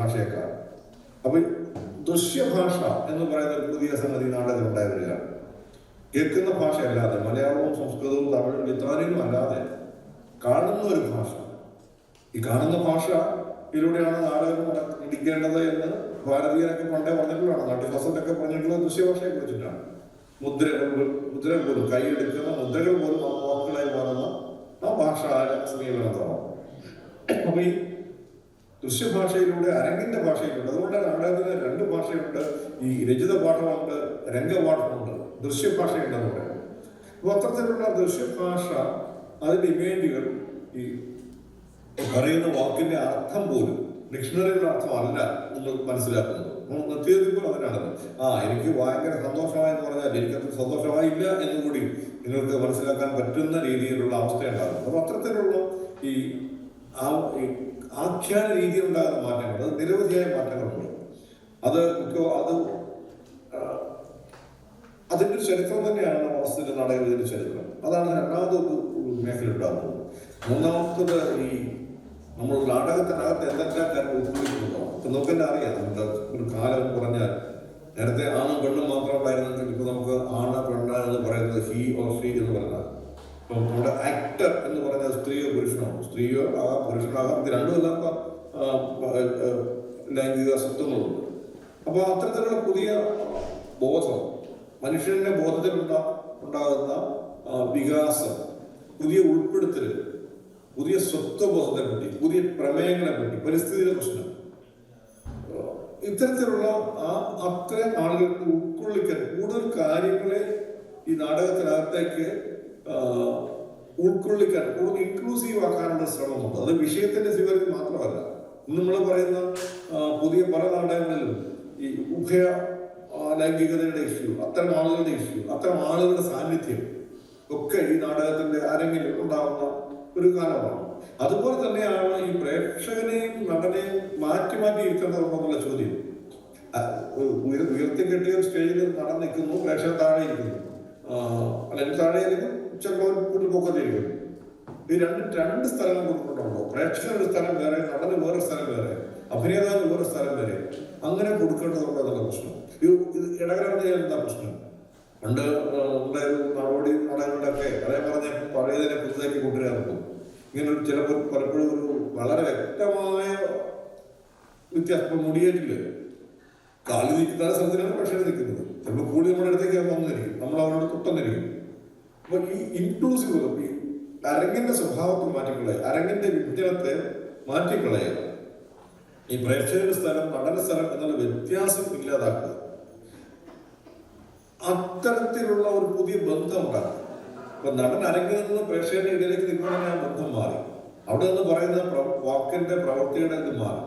ഭാഷയേക്കാൾ. അപ്പൊ ദൃശ്യഭാഷ എന്ന് പറയുന്ന ഒരു പുതിയ സംഗതി നാടകത്തിൽ ഉണ്ടായി വരികയാണ്. കേൾക്കുന്ന ഭാഷ അല്ലാതെ, മലയാളവും സംസ്കൃതവും തമിഴും ഇത്രാനിയും അല്ലാതെ കാണുന്ന ഒരു ഭാഷ. ഈ കാണുന്ന ഭാഷയിലൂടെയാണ് നാടകം ഇടിക്കേണ്ടത് എന്ന് ഭാരതീയരൊക്കെ പണ്ടേ പറഞ്ഞിട്ടുള്ളതാണ്. നാട്യശാസ്ത്രത്തിലൊക്കെ പറഞ്ഞിട്ടുള്ളത് ദൃശ്യഭാഷയെ കുറിച്ചിട്ടാണ്. മുദ്രകൾ പോലും, കൈയെടുക്കുന്ന മുദ്രകൾ പോലും ആ വാക്കുകളായി മാറുന്ന ആ ഭാഷ സമീപനത്താണ്. അപ്പൊ ഈ ദൃശ്യഭാഷയിലൂടെ അരങ്ങിന്റെ ഭാഷയിലുണ്ട്. അതുകൊണ്ട് നാടകത്തിന് രണ്ട് ഭാഷയുണ്ട്. ഈ രചിത പാഠമുണ്ട്, രംഗപാഠമുണ്ട്, ദൃശ്യഭാഷയുണ്ടെന്നുണ്ട്. അപ്പൊ അത്തരത്തിലുള്ള ദൃശ്യഭാഷ, അതിന്റെ ഇമേജുകൾ, ഈ പറയുന്ന വാക്കിന്റെ അർത്ഥം പോലും ഡിക്ഷണറിയുടെ അർത്ഥമല്ല നിങ്ങൾ മനസ്സിലാക്കുന്നത്. നിത്യത്തിൽ അതിനാണത്. എനിക്ക് ഭയങ്കര സന്തോഷമായെന്ന് പറഞ്ഞാൽ എനിക്കത്ര സന്തോഷമായില്ല എന്നുകൂടി നിങ്ങൾക്ക് മനസ്സിലാക്കാൻ പറ്റുന്ന രീതിയിലുള്ള അവസ്ഥയുണ്ടാകും. അപ്പൊ അത്തരത്തിലുള്ള ഈ ആഖ്യാന രീതിയിൽ ഉണ്ടാകുന്ന മാറ്റങ്ങൾ, അത് നിരവധിയായ മാറ്റങ്ങളുണ്ട്. അതിൻ്റെ ഒരു ചരിത്രം തന്നെയാണ് വാസ്തുവിന്റെ നാടകത്തിന്റെ ചരിത്രം. അതാണ് രണ്ടാമതൊരു മേഖല ഉണ്ടാകുന്നത്. മൂന്നാമത്തത് ഈ നമ്മൾ നാടകത്തിനകത്ത് എന്തൊക്കെ കാര്യങ്ങൾ ഉൾക്കൊള്ളിക്കുന്നുണ്ടോ. ഇപ്പൊ നമുക്ക് തന്നെ അറിയാം, നമ്മുടെ ഒരു കാലം എന്ന് പറഞ്ഞാൽ നേരത്തെ ആണും പെണ്ണും മാത്രം ഉണ്ടായിരുന്നെങ്കിൽ ഇപ്പൊ നമുക്ക് ആണ് പെണ്ണ എന്ന് പറയുന്നത് ഹി ഓർ ഷീ എന്ന് പറഞ്ഞാൽ, ഇപ്പൊ നമ്മുടെ ആക്ടർ എന്ന് പറഞ്ഞാൽ സ്ത്രീയോ പുരുഷനോ, സ്ത്രീയോ ആകാം പുരുഷനാകാം, ഇത് രണ്ടും എല്ലാം ലൈംഗിക സ്വത്വങ്ങളുണ്ട്. അപ്പൊ അത്തരത്തിലുള്ള പുതിയ ബോധം, മനുഷ്യന്റെ ബോധത്തിൽ ഉണ്ടാകുന്ന വികാസം, പുതിയ ഉൾപ്പെടുത്തൽ, പുതിയ സ്വത്വബോധത്തെ പറ്റി, പുതിയ പ്രമേയങ്ങളെ പറ്റി, പരിസ്ഥിതിയുടെ പ്രശ്നം, ഇത്തരത്തിലുള്ള അത്രയും ആളുകൾക്ക് ഉൾക്കൊള്ളിക്കാൻ കൂടുതൽ കാര്യങ്ങളെ ഈ നാടകത്തിനകത്തേക്ക് ഉൾക്കൊള്ളിക്കാൻ, കൂടുതൽ ഇൻക്ലൂസീവ് ആക്കാനുള്ള ശ്രമമുണ്ട്. അത് വിഷയത്തിന്റെ സ്വീകരണം മാത്രമല്ല. ഇന്ന് നമ്മൾ പറയുന്ന പുതിയ പല നാടകങ്ങളിലും ഈ ഉഭയ ലൈംഗികതയുടെ ഇഷ്യൂ, അത്തരം ആളുകളുടെ ഇഷ്യൂ, അത്തരം ആളുകളുടെ സാന്നിധ്യം ഒക്കെ ഈ നാടകത്തിന്റെ ആരെങ്കിലും ഉണ്ടാകുന്ന ഒരു കാലമാണ്. അതുപോലെ തന്നെയാണ് ഈ പ്രേക്ഷകനെയും നടനെയും മാറ്റി മാറ്റി ഇരിക്കേണ്ടതെന്നുള്ള ചോദ്യം. ഉയർത്തിക്കെട്ടിയ സ്റ്റേജിൽ നടൻ നിൽക്കുന്നു, പ്രേക്ഷകൻ താഴെ ഇരിക്കുന്നു, അല്ലെങ്കിൽ താഴെ ഇരിക്കും, ചിലപ്പോൾ കൂടുതൽ പൊക്കത്തിരിക്കുന്നു. ഈ രണ്ട് സ്ഥലങ്ങൾ കൊടുക്കുന്നുണ്ടോ? പ്രേക്ഷകനൊരു സ്ഥലം വേറെ, നടന് വേറെ സ്ഥലം വേറെ, അഭിനേതാവിന് വേറെ സ്ഥലം വേറെ, അങ്ങനെ കൊടുക്കേണ്ടതുണ്ടോ എന്നുള്ള പ്രശ്നം. ഇത് ഇടകലർന്ന് എന്താ പ്രശ്നം? പണ്ട് നടപടി നാടകങ്ങളുടെയൊക്കെ അതേ പറഞ്ഞ പഴയതിനെ പുതുതാക്കി കൊണ്ടുവരാറുണ്ട്. ഇങ്ങനെ ചിലപ്പോൾ പലപ്പോഴും ഒരു വളരെ വ്യക്തമായ വ്യത്യാസം. മുടിയേറ്റില് കാലി നിൽക്കുന്ന സ്ഥലത്തിലാണ് പ്രേക്ഷകർ നിൽക്കുന്നത്. ചിലപ്പോൾ കൂടി നമ്മുടെ അടുത്തേക്ക് വന്നിരിക്കും, നമ്മൾ അവരോട് തൊട്ടന്നിരിക്കും. അപ്പൊ ഈ ഇൻക്ലൂസീവ്, ഈ അരങ്ങിന്റെ സ്വഭാവത്തിൽ മാറ്റിക്കളയുക, അരങ്ങിന്റെ വിഭജനത്തെ മാറ്റിക്കളയുക, ഈ പ്രേക്ഷകരുടെ സ്ഥലം നടന സ്ഥലം എന്നുള്ള വ്യത്യാസം ഇല്ലാതാക്കുക, അത്തരത്തിലുള്ള ഒരു പുതിയ ബന്ധം ഉണ്ടാക്കുക. അപ്പൊ നടൻ അരങ്ങിൽ നിന്ന് പ്രേക്ഷകരുടെ ഇടയിലേക്ക് നിൽക്കണമെങ്കിൽ ആ ബന്ധം മാറി. അവിടെ നിന്ന് പറയുന്ന വാക്കിന്റെ പ്രവൃത്തിയുടെ ഇത് മാറി.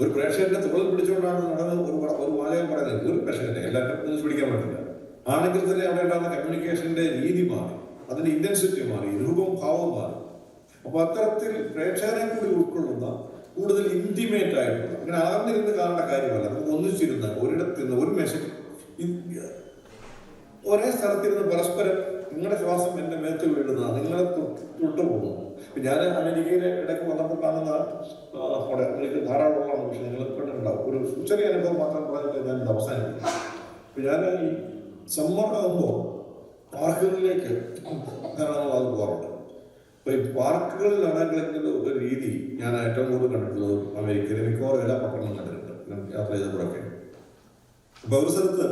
ഒരു പ്രേക്ഷകന്റെ തൊഴിൽ പിടിച്ചുകൊണ്ടാണ് നടന്ന് ഒരു വാചകം പറയുന്നത്. ഒരു പ്രേക്ഷകന്റെ എല്ലാവരും പിടിക്കാൻ പറ്റില്ല. ആണെങ്കിൽ തന്നെ അവിടെ ഉണ്ടാകുന്ന കമ്മ്യൂണിക്കേഷന്റെ രീതി മാറി, അതിന്റെ ഇന്റൻസിറ്റി മാറി, രൂപവും ഭാവവും മാറി. അപ്പൊ അത്തരത്തിൽ പ്രേക്ഷകനെ കൂടി ഉൾക്കൊള്ളുന്ന, കൂടുതൽ ഇന്റിമേറ്റ് ആയിട്ടുള്ള, അങ്ങനെ അകന്നിരുന്ന് കാണേണ്ട കാര്യമല്ല. നമുക്ക് ഒന്നിച്ചിരുന്ന് ഒരിടത്തിരുന്ന് ഒരു മേശയ്ക്ക് ഒരേ സ്ഥലത്തിരുന്ന് പരസ്പരം നിങ്ങളുടെ ശ്വാസം എന്റെ മേത്ത് വീഴുന്ന, നിങ്ങളെ തൊട്ടുപോകുന്നു. ഞാൻ അമേരിക്കയിലെ ഇടയ്ക്ക് വന്നപ്പോൾ കാണുന്ന അവിടെ എനിക്ക് ധാരാളമുള്ള പക്ഷെ നിങ്ങൾ കണ്ടിട്ടുണ്ടാവും. ഒരു ചെറിയ അനുഭവം മാത്രം പറഞ്ഞിട്ട് ഞാൻ അവസാനിക്കും. ഞാൻ ഈ സമ്മർ ആകുമ്പോൾ പാർക്കുകളിലേക്ക് ധാരാളം അത് പോകാറുണ്ട്. അപ്പൊ ഈ പാർക്കുകളിൽ നടക്കാൻ കളിക്കുന്ന ഒരു രീതി ഞാൻ ഏറ്റവും കൂടുതൽ കണ്ടിട്ടുള്ളത് അമേരിക്കയിലെ മിക്കവാറും എല്ലാ പട്ടണങ്ങളും കണ്ടിട്ടുണ്ട് യാത്ര ചെയ്തപ്പോഴൊക്കെ. അപ്പൊ ഒരു സ്ഥലത്ത്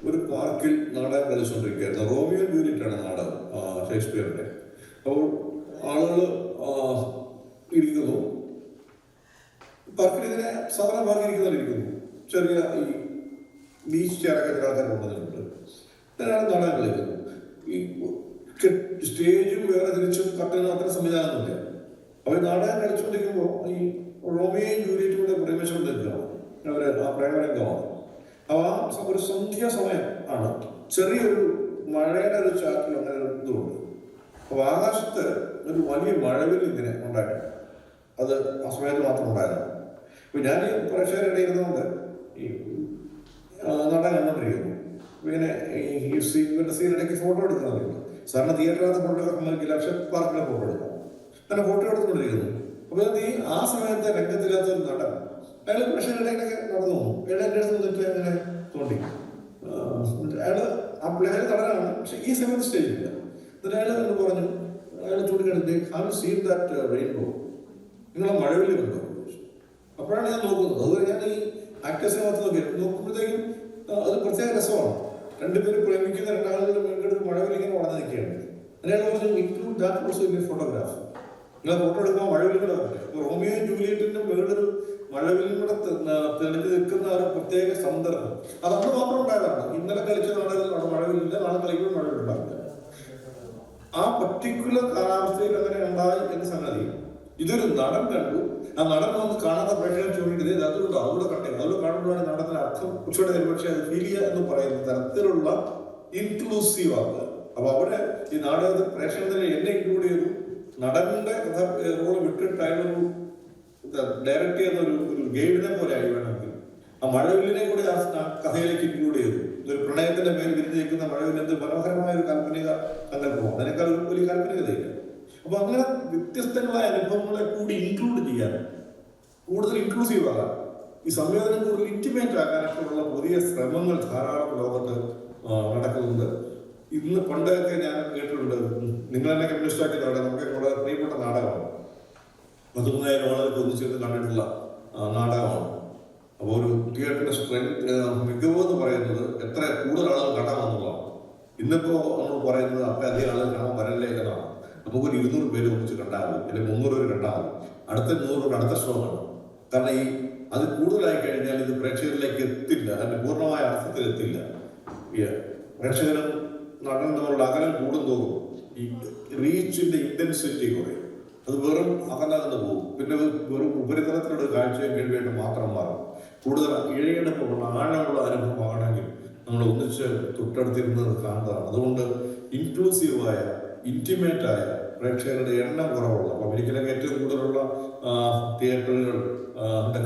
ഒരു പാർക്കിൽ നാടകം കളിച്ചുകൊണ്ടിരിക്കുകയായിരുന്നു. റോമിയോ ജൂലിയറ്റ് ആണ് നാടകം, ഷേക്സ്പിയറിന്റെ. അപ്പോൾ ആളുകൾ ഇരിക്കുന്നു, പാർക്കിൽ ഇതിനെ സാധാരണ പാർക്കിരിക്കുന്നവരിയ്ക്കുന്നു. ചെറിയ ഈ ബീച്ച് ചെയറൊക്കെ ചില ആൾക്കാർ കൊണ്ടുവന്നിട്ടുണ്ട്. ഇതിനാണ് നാടകം കളിക്കുന്നത്. ഈ സ്റ്റേജും വേറെ തിരിച്ചും കട്ടുന്ന അത്ര സംവിധാനമൊന്നുമില്ല. അപ്പോൾ ഈ നാടകം കളിച്ചുകൊണ്ടിരിക്കുമ്പോൾ ഈ റോമിയോയും ജൂലിയറ്റും കൂടെ പ്രേമിച്ചുകൊണ്ടിരിക്കുകയാണ്. അവര് ആ പ്രേമരംഗമാണ്. ഒരു സന്ധ്യ സമയം ആണ്. ചെറിയൊരു മഴയുടെ ഒരു ചാറ്റിൽ അങ്ങനെ ഒരു ഇതുണ്ട്. അപ്പൊ ആകാശത്ത് ഒരു വലിയ മഴവിൽ ഇങ്ങനെ ഉണ്ടായിട്ടുണ്ട്. അത് ആ സമയത്ത് മാത്രം ഉണ്ടായതാണ്. അപ്പൊ ഞാൻ ഈ പ്രേക്ഷകരുടെ ഇരുന്നുകൊണ്ട് ഈ നാടകം കണ്ടോണ്ടിരിക്കുന്നു. ഇങ്ങനെ ഈ സീനിടയ്ക്ക് ഫോട്ടോ എടുക്കുന്നുണ്ട്. സാറിന് തിയേറ്ററിനകത്ത് ഫോട്ടോ എടുക്കുന്നില്ല, പക്ഷെ പാർക്കിലെ ഫോട്ടോ എടുക്കാം. അങ്ങനെ ഫോട്ടോ എടുത്തുകൊണ്ടിരിക്കുന്നു. അപ്പൊ ആ സമയത്ത് രംഗത്തില്ലാത്ത ഒരു നടൻ അയാൾ പ്രശ്നങ്ങളിലൊക്കെ നടന്നു പോകും. അയാൾ എൻ്റെ അടുത്ത് വന്നിട്ട് അങ്ങനെ തോണ്ടി അയാള് ആ പിള്ളേർ തടനാണ്, പക്ഷെ ഈ സമയത്ത് സ്റ്റേജില്ല. എന്നിട്ട് അയാൾ എന്ന് പറഞ്ഞു, അയാൾ ചൂണ്ടിക്കാണിച്ച് ഹാവ് സീൻ ദാറ്റ് റെയിൻബോ, നിങ്ങളെ മഴവില് കണ്ടോ? അപ്പോഴാണ് ഞാൻ നോക്കുന്നത്. അതുപോലെ ഞാൻ ഈ ആക്ടേഴ്സിനെ മാത്രം നോക്കുമ്പോഴത്തേക്കും അത് പ്രത്യേക രസമാണ്. രണ്ടുപേരും പ്രേമിക്കുന്ന രണ്ടാളുകളുടെ മേളിൽ മഴവിലിങ്ങനെ വളർന്നു നിൽക്കുകയാണ്. അയാൾ പറഞ്ഞു include that also in photograph. നിങ്ങൾ ഫോട്ടോ എടുക്കുമ്പോൾ മഴവിലും കൂടെ റോമിയോയും ജൂലിയറ്റിന്റെ മേളിലൊരു മഴവിലും കൂടെ തെളിഞ്ഞു നിൽക്കുന്ന ഒരു പ്രത്യേക സന്ദർഭം അത് അന്ന് മാത്രം ഉണ്ടായതാണ്. ഇന്നലെ കളിച്ച നാടകം മഴവിലില്ല, നാളെ കളിക്കുമ്പോൾ മഴവിലുണ്ടാവില്ല. ആ പർട്ടിക്കുലർ കാലാവസ്ഥയിൽ അങ്ങനെ ഉണ്ടായി എന്ന സംഗതി ഇതൊരു നടൻ കണ്ടു. ആ നടൻ വന്ന് കാണാത്ത പ്രേക്ഷകർ ചോദിക്കുന്നത് അതുകൊണ്ട് അതുകൂടെ കണ്ടേ, അതുകൂടെ കാണുമ്പോഴാണ് നടനത്തിന് അർത്ഥം കുറച്ചുകൂടെ ഒരുപക്ഷെ അത് ഫീൽ ചെയ്യുക എന്ന് പറയുന്ന തരത്തിലുള്ള ഇൻക്ലൂസീവ് ആക്കുക. അപ്പൊ അവിടെ ഈ നാടകത്തിൽ പ്രേക്ഷകരെ എന്നെ ഇൻക്ലൂഡ് ചെയ്തു. നടന്റെ കഥ റോള് വിട്ടിട്ട് അയാളൊരു ഡയറക്റ്റ് ചെയ്യുന്ന ഒരു ഗൈഡിനെ പോലെ ആയി വേണമെങ്കിൽ ആ മഴവില്ലിനെ കൂടി ആ കഥയിലേക്ക് ഇൻക്ലൂഡ് ചെയ്തു. ഇതൊരു പ്രണയത്തിന്റെ പേര് വിരിഞ്ഞിരിക്കുന്ന മഴവിൽ എന്ത് മനോഹരമായ ഒരു കാൽപ്പനിക സങ്കല്പമാണ്. അതിനേക്കാൾ വലിയ കാൽപ്പനികതയില്ല. അപ്പൊ അങ്ങനെ വ്യത്യസ്തങ്ങളായ അനുഭവങ്ങളെ കൂടി ഇൻക്ലൂഡ് ചെയ്യാൻ, കൂടുതൽ ഇൻക്ലൂസീവ് ആകാൻ, ഈ സംവേദനം കൂടുതൽ ഇന്റിമേറ്റ് ആക്കാനൊക്കെ ഉള്ള പുതിയ ശ്രമങ്ങൾ ധാരാളം ലോകത്ത് നടക്കുന്നുണ്ട്. ഇന്ന് പണ്ടൊക്കെ ഞാൻ കേട്ടിട്ടുണ്ട്, നിങ്ങൾ തന്നെ കമ്മ്യൂണിസ്റ്റാക്കി നാടകം, നമുക്ക് വളരെ പ്രിയപ്പെട്ട നാടകമാണ്. 13,000 ആളുകൾക്ക് ഒന്നിച്ചേർന്ന് കണ്ടിട്ടുള്ള നാടകമാണ്. അപ്പോൾ ഒരു തിയേറ്ററിന്റെ സ്ട്രെങ്ത് മികവ് എന്ന് പറയുന്നത് എത്ര കൂടുതൽ ആളുകൾ കാണാമെന്നുള്ളതാണ്. ഇന്നിപ്പോ നമ്മൾ പറയുന്നത് അത്ര അധികം ആളുകൾ കാണാൻ വരല്ലേ എന്നാണ്. നമുക്കൊരു 200 പേര് ഒന്നിച്ച് കണ്ടാൽ മതി, അല്ലെങ്കിൽ 300 പേര് കണ്ടാൽ മതി. അടുത്ത 100 അടുത്ത ഷോ കാണും. കാരണം ഈ അത് കൂടുതലായി കഴിഞ്ഞാൽ ഇത് പ്രേക്ഷകരിലേക്ക് എത്തില്ല, അതിന്റെ പൂർണ്ണമായ അർത്ഥത്തിൽ എത്തില്ല. പ്രേക്ഷകരും നടൻ തമ്മിലുള്ള അകലം കൂടുന്തോറും ഈ റീച്ചിന്റെ ഇന്റൻസിറ്റി കുറയും. അത് വെറും അകലന്ന് പോകും. പിന്നെ വെറും ഉപരിതലത്തിലുള്ള കാഴ്ചയും കേൾവിയായിട്ട് മാത്രം മാറും. കൂടുതൽ ഇഴയെടുപ്പുള്ള ആഴമുള്ള അനുഭവമാണെങ്കിൽ നമ്മൾ ഒന്നിച്ച് തൊട്ടടുത്തിരുന്നത് കാണുന്നതാണ്. അതുകൊണ്ട് ഇൻക്ലൂസീവായ ഇന്റിമേറ്റായ പ്രേക്ഷകരുടെ എണ്ണം കുറവുള്ള, അമേരിക്കയിലൊക്കെ ഏറ്റവും കൂടുതലുള്ള തിയേറ്ററുകൾ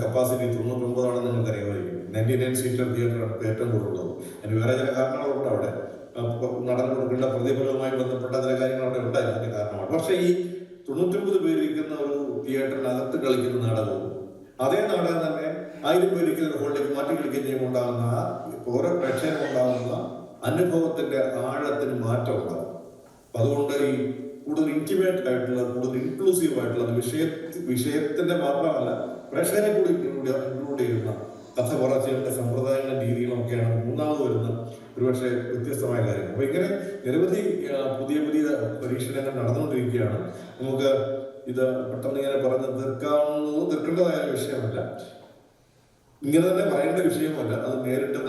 കപ്പാസിറ്റി 99 നിങ്ങൾക്കറിയാമായിരിക്കും. 99 സീറ്റർ തിയേറ്ററാണ് ഏറ്റവും കൂടുതലുള്ളത്. അതിന് വേറെ ചില കാരണങ്ങളുണ്ട്. അവിടെ നടൻ കൊടുക്കേണ്ട പ്രതിഫലവുമായി ബന്ധപ്പെട്ട ചില കാര്യങ്ങൾ അവിടെ ഉണ്ടായിരുന്നതിന്റെ കാരണമാണ്. പക്ഷേ ഈ 99 പേരിരിക്കുന്ന ഒരു തിയേറ്ററിനകത്ത് കളിക്കുന്ന നാടകവും അതേ നാടകം തന്നെ 1000 പേരിരിക്കുന്ന ഒരു ഹോളിലേക്ക് മാറ്റി കളിക്കുകയും ചെയ്യുമ്പോൾ ഉണ്ടാകുന്ന ഓരോ പ്രേക്ഷകനും ഉണ്ടാകുന്ന അനുഭവത്തിന്റെ ആഴത്തിന് മാറ്റം ഉണ്ടാകും. അതുകൊണ്ട് ഈ കൂടുതൽ ഇന്റിമേറ്റ് ആയിട്ടുള്ള, കൂടുതൽ ഇൻക്ലൂസീവ് ആയിട്ടുള്ള വിഷയത്തിന്റെ മാത്രമല്ല പ്രേക്ഷകനെ കൂടി ഇൻക്ലൂഡ് ചെയ്യുന്ന കഥ പറച്ചിലിന്റെ സമ്പ്രദായങ്ങളും രീതികളും ഒക്കെയാണ് മൂന്നാമത് വരുന്ന ഒരുപക്ഷെ വ്യത്യസ്തമായ കാര്യങ്ങൾ. അപ്പൊ ഇങ്ങനെ നിരവധി പുതിയ പുതിയ പരീക്ഷണങ്ങൾ നടന്നുകൊണ്ടിരിക്കുകയാണ്. നമുക്ക് ഇത് പെട്ടെന്ന് ഇങ്ങനെ പറഞ്ഞ് തീർക്കേണ്ടതായ വിഷയമല്ല, ഇങ്ങനെ തന്നെ പറയേണ്ട വിഷയമല്ല. അത് നേരിട്ട്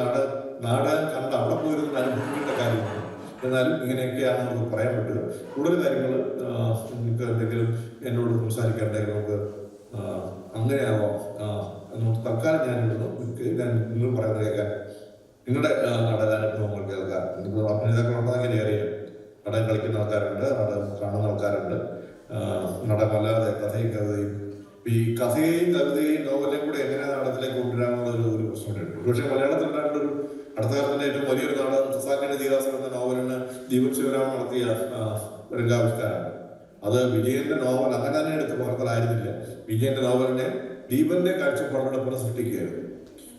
നാടകം കണ്ട് അവിടെ പോയിരുന്ന അനുഭവിക്കേണ്ട കാര്യമാണ്. എന്നാലും ഇങ്ങനെയൊക്കെയാണ് നമുക്ക് പറയാൻ പറ്റുക. കൂടുതൽ കാര്യങ്ങൾ നിങ്ങൾക്ക് എന്തെങ്കിലും എന്നോട് സംസാരിക്കാനുണ്ടെങ്കിൽ നമുക്ക് അങ്ങനെയാവാം. തൽക്കാലം നിങ്ങൾ പറയുന്നത് കേൾക്കാൻ, നിങ്ങളുടെ നാടകാനുഭവങ്ങൾ കേൾക്കാൻ. നിങ്ങൾ അഭിനേതാക്കളുണ്ടെങ്കിൽ അറിയാം, നാടകം കളിക്കുന്ന ആൾക്കാരുണ്ട്, നാടകം കാണുന്ന ആൾക്കാരുണ്ട്, നാടകമല്ലാതെ കഥയും കവിതയും. ഈ കഥയെയും കവിതയും നോവലും കൂടെ എങ്ങനെ നാടകത്തിലേക്ക് കൊണ്ടുവരാനുള്ള ഒരു പ്രശ്നമുണ്ട്. പക്ഷേ മലയാളത്തിലുണ്ടായിട്ടുള്ള ഒരു അടുത്ത കാലത്തിന്റെ ഏറ്റവും വലിയൊരു നാടകം ഖസാക്കിന്റെ ഇതിഹാസം എന്ന നോവലിന് ദീപക് ശിവരാമൻ നടത്തിയ രംഗാവിഷ്കാരമാണ്. അത് വിജയന്റെ നോവൽ അങ്ങനെ തന്നെ എടുത്ത് പകർത്തലായിരുന്നില്ല. വിജയന്റെ നോവലിനെ ദീപന്റെ കാഴ്ചപ്പാടുകളുടെ പുനഃസൃഷ്ടിക്കുകയായിരുന്നു.